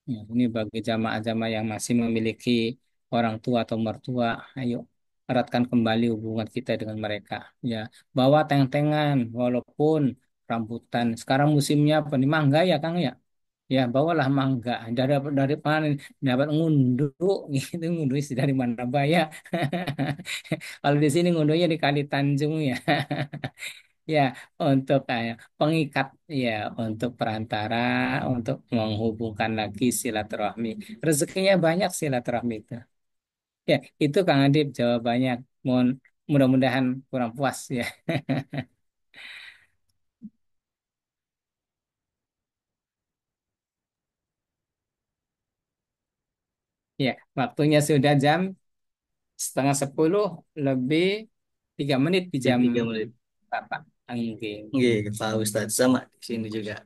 Ya, ini bagi jamaah-jamaah yang masih memiliki orang tua atau mertua, ayo eratkan kembali hubungan kita dengan mereka. Ya, bawa teng-tengan, walaupun rambutan. Sekarang musimnya apa nih? Mangga ya, Kang ya. Ya, bawalah mangga. Dari mana? Dapat ngunduh, gitu, ngunduh dari mana baya? Kalau di sini ngunduhnya di Kali Tanjung ya. Ya, untuk kayak pengikat, ya, untuk perantara, untuk menghubungkan lagi silaturahmi. Rezekinya banyak silaturahmi itu. Ya, itu Kang Adip jawabannya. Mohon, mudah-mudahan kurang puas ya. Ya, waktunya sudah jam 9:30 lebih 3 menit di Di jam 3 menit. Bapak. Oke. Nggih, Pak Ustadz sama di sini juga.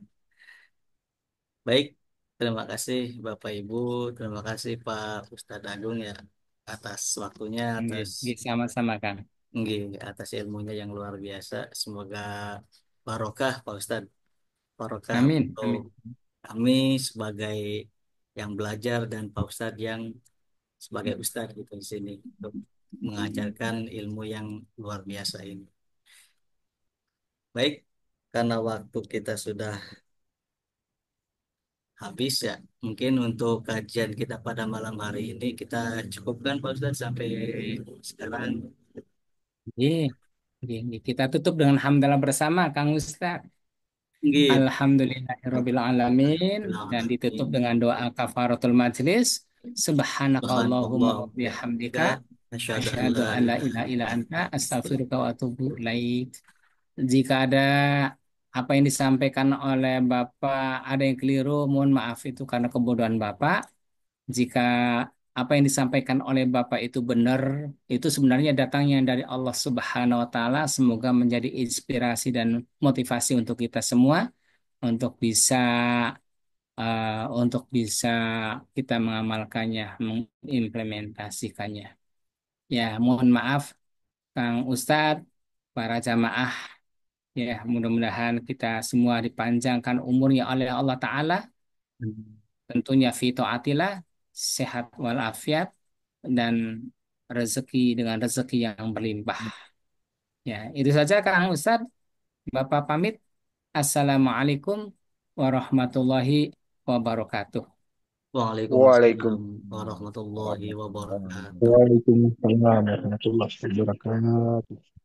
Baik, terima kasih Bapak Ibu, terima kasih Pak Ustadz Agung ya atas waktunya, Oke. atas Oke, sama-sama Kang. nggih, atas ilmunya yang luar biasa. Semoga barokah Pak Ustadz, barokah Amin. untuk Amin. kami sebagai yang belajar dan Pak Ustadz yang sebagai Ustadz gitu di sini untuk mengajarkan ilmu yang luar biasa ini. Baik, karena waktu kita sudah habis ya. Mungkin untuk kajian kita pada malam hari ini kita cukupkan Pak Ustadz sampai sekarang. Oke. Oke, oke. Kita tutup dengan hamdalah bersama Kang Ustaz. Nggih, Alhamdulillahirabbil alamin, dan ditutup Bismillahirrahmanirrahim. dengan doa kafaratul majlis. Subhanakallahumma wa Subhanallah wa bihamdika bihamdika asyhadu an asyhadu la an la ilaha ilaha illa anta illallah. astaghfiruka wa atubu ilaik. Jika ada apa yang disampaikan oleh Bapak ada yang keliru, mohon maaf, itu karena kebodohan Bapak. Jika apa yang disampaikan oleh Bapak itu benar, itu sebenarnya datangnya dari Allah Subhanahu wa taala. Semoga menjadi inspirasi dan motivasi untuk kita semua untuk bisa untuk bisa kita mengamalkannya, mengimplementasikannya. Ya, mohon maaf Kang Ustadz, para jamaah, ya, mudah-mudahan kita semua dipanjangkan umurnya oleh Allah Ta'ala, tentunya fi taatillah, sehat walafiat, dan rezeki dengan rezeki yang berlimpah. Ya, itu saja Kang Ustadz. Bapak pamit. Assalamualaikum warahmatullahi wabarakatuh. Waalaikumsalam Waalaikumsalam warahmatullahi warahmatullahi wabarakatuh. wabarakatuh. Waalaikumsalam warahmatullahi wabarakatuh.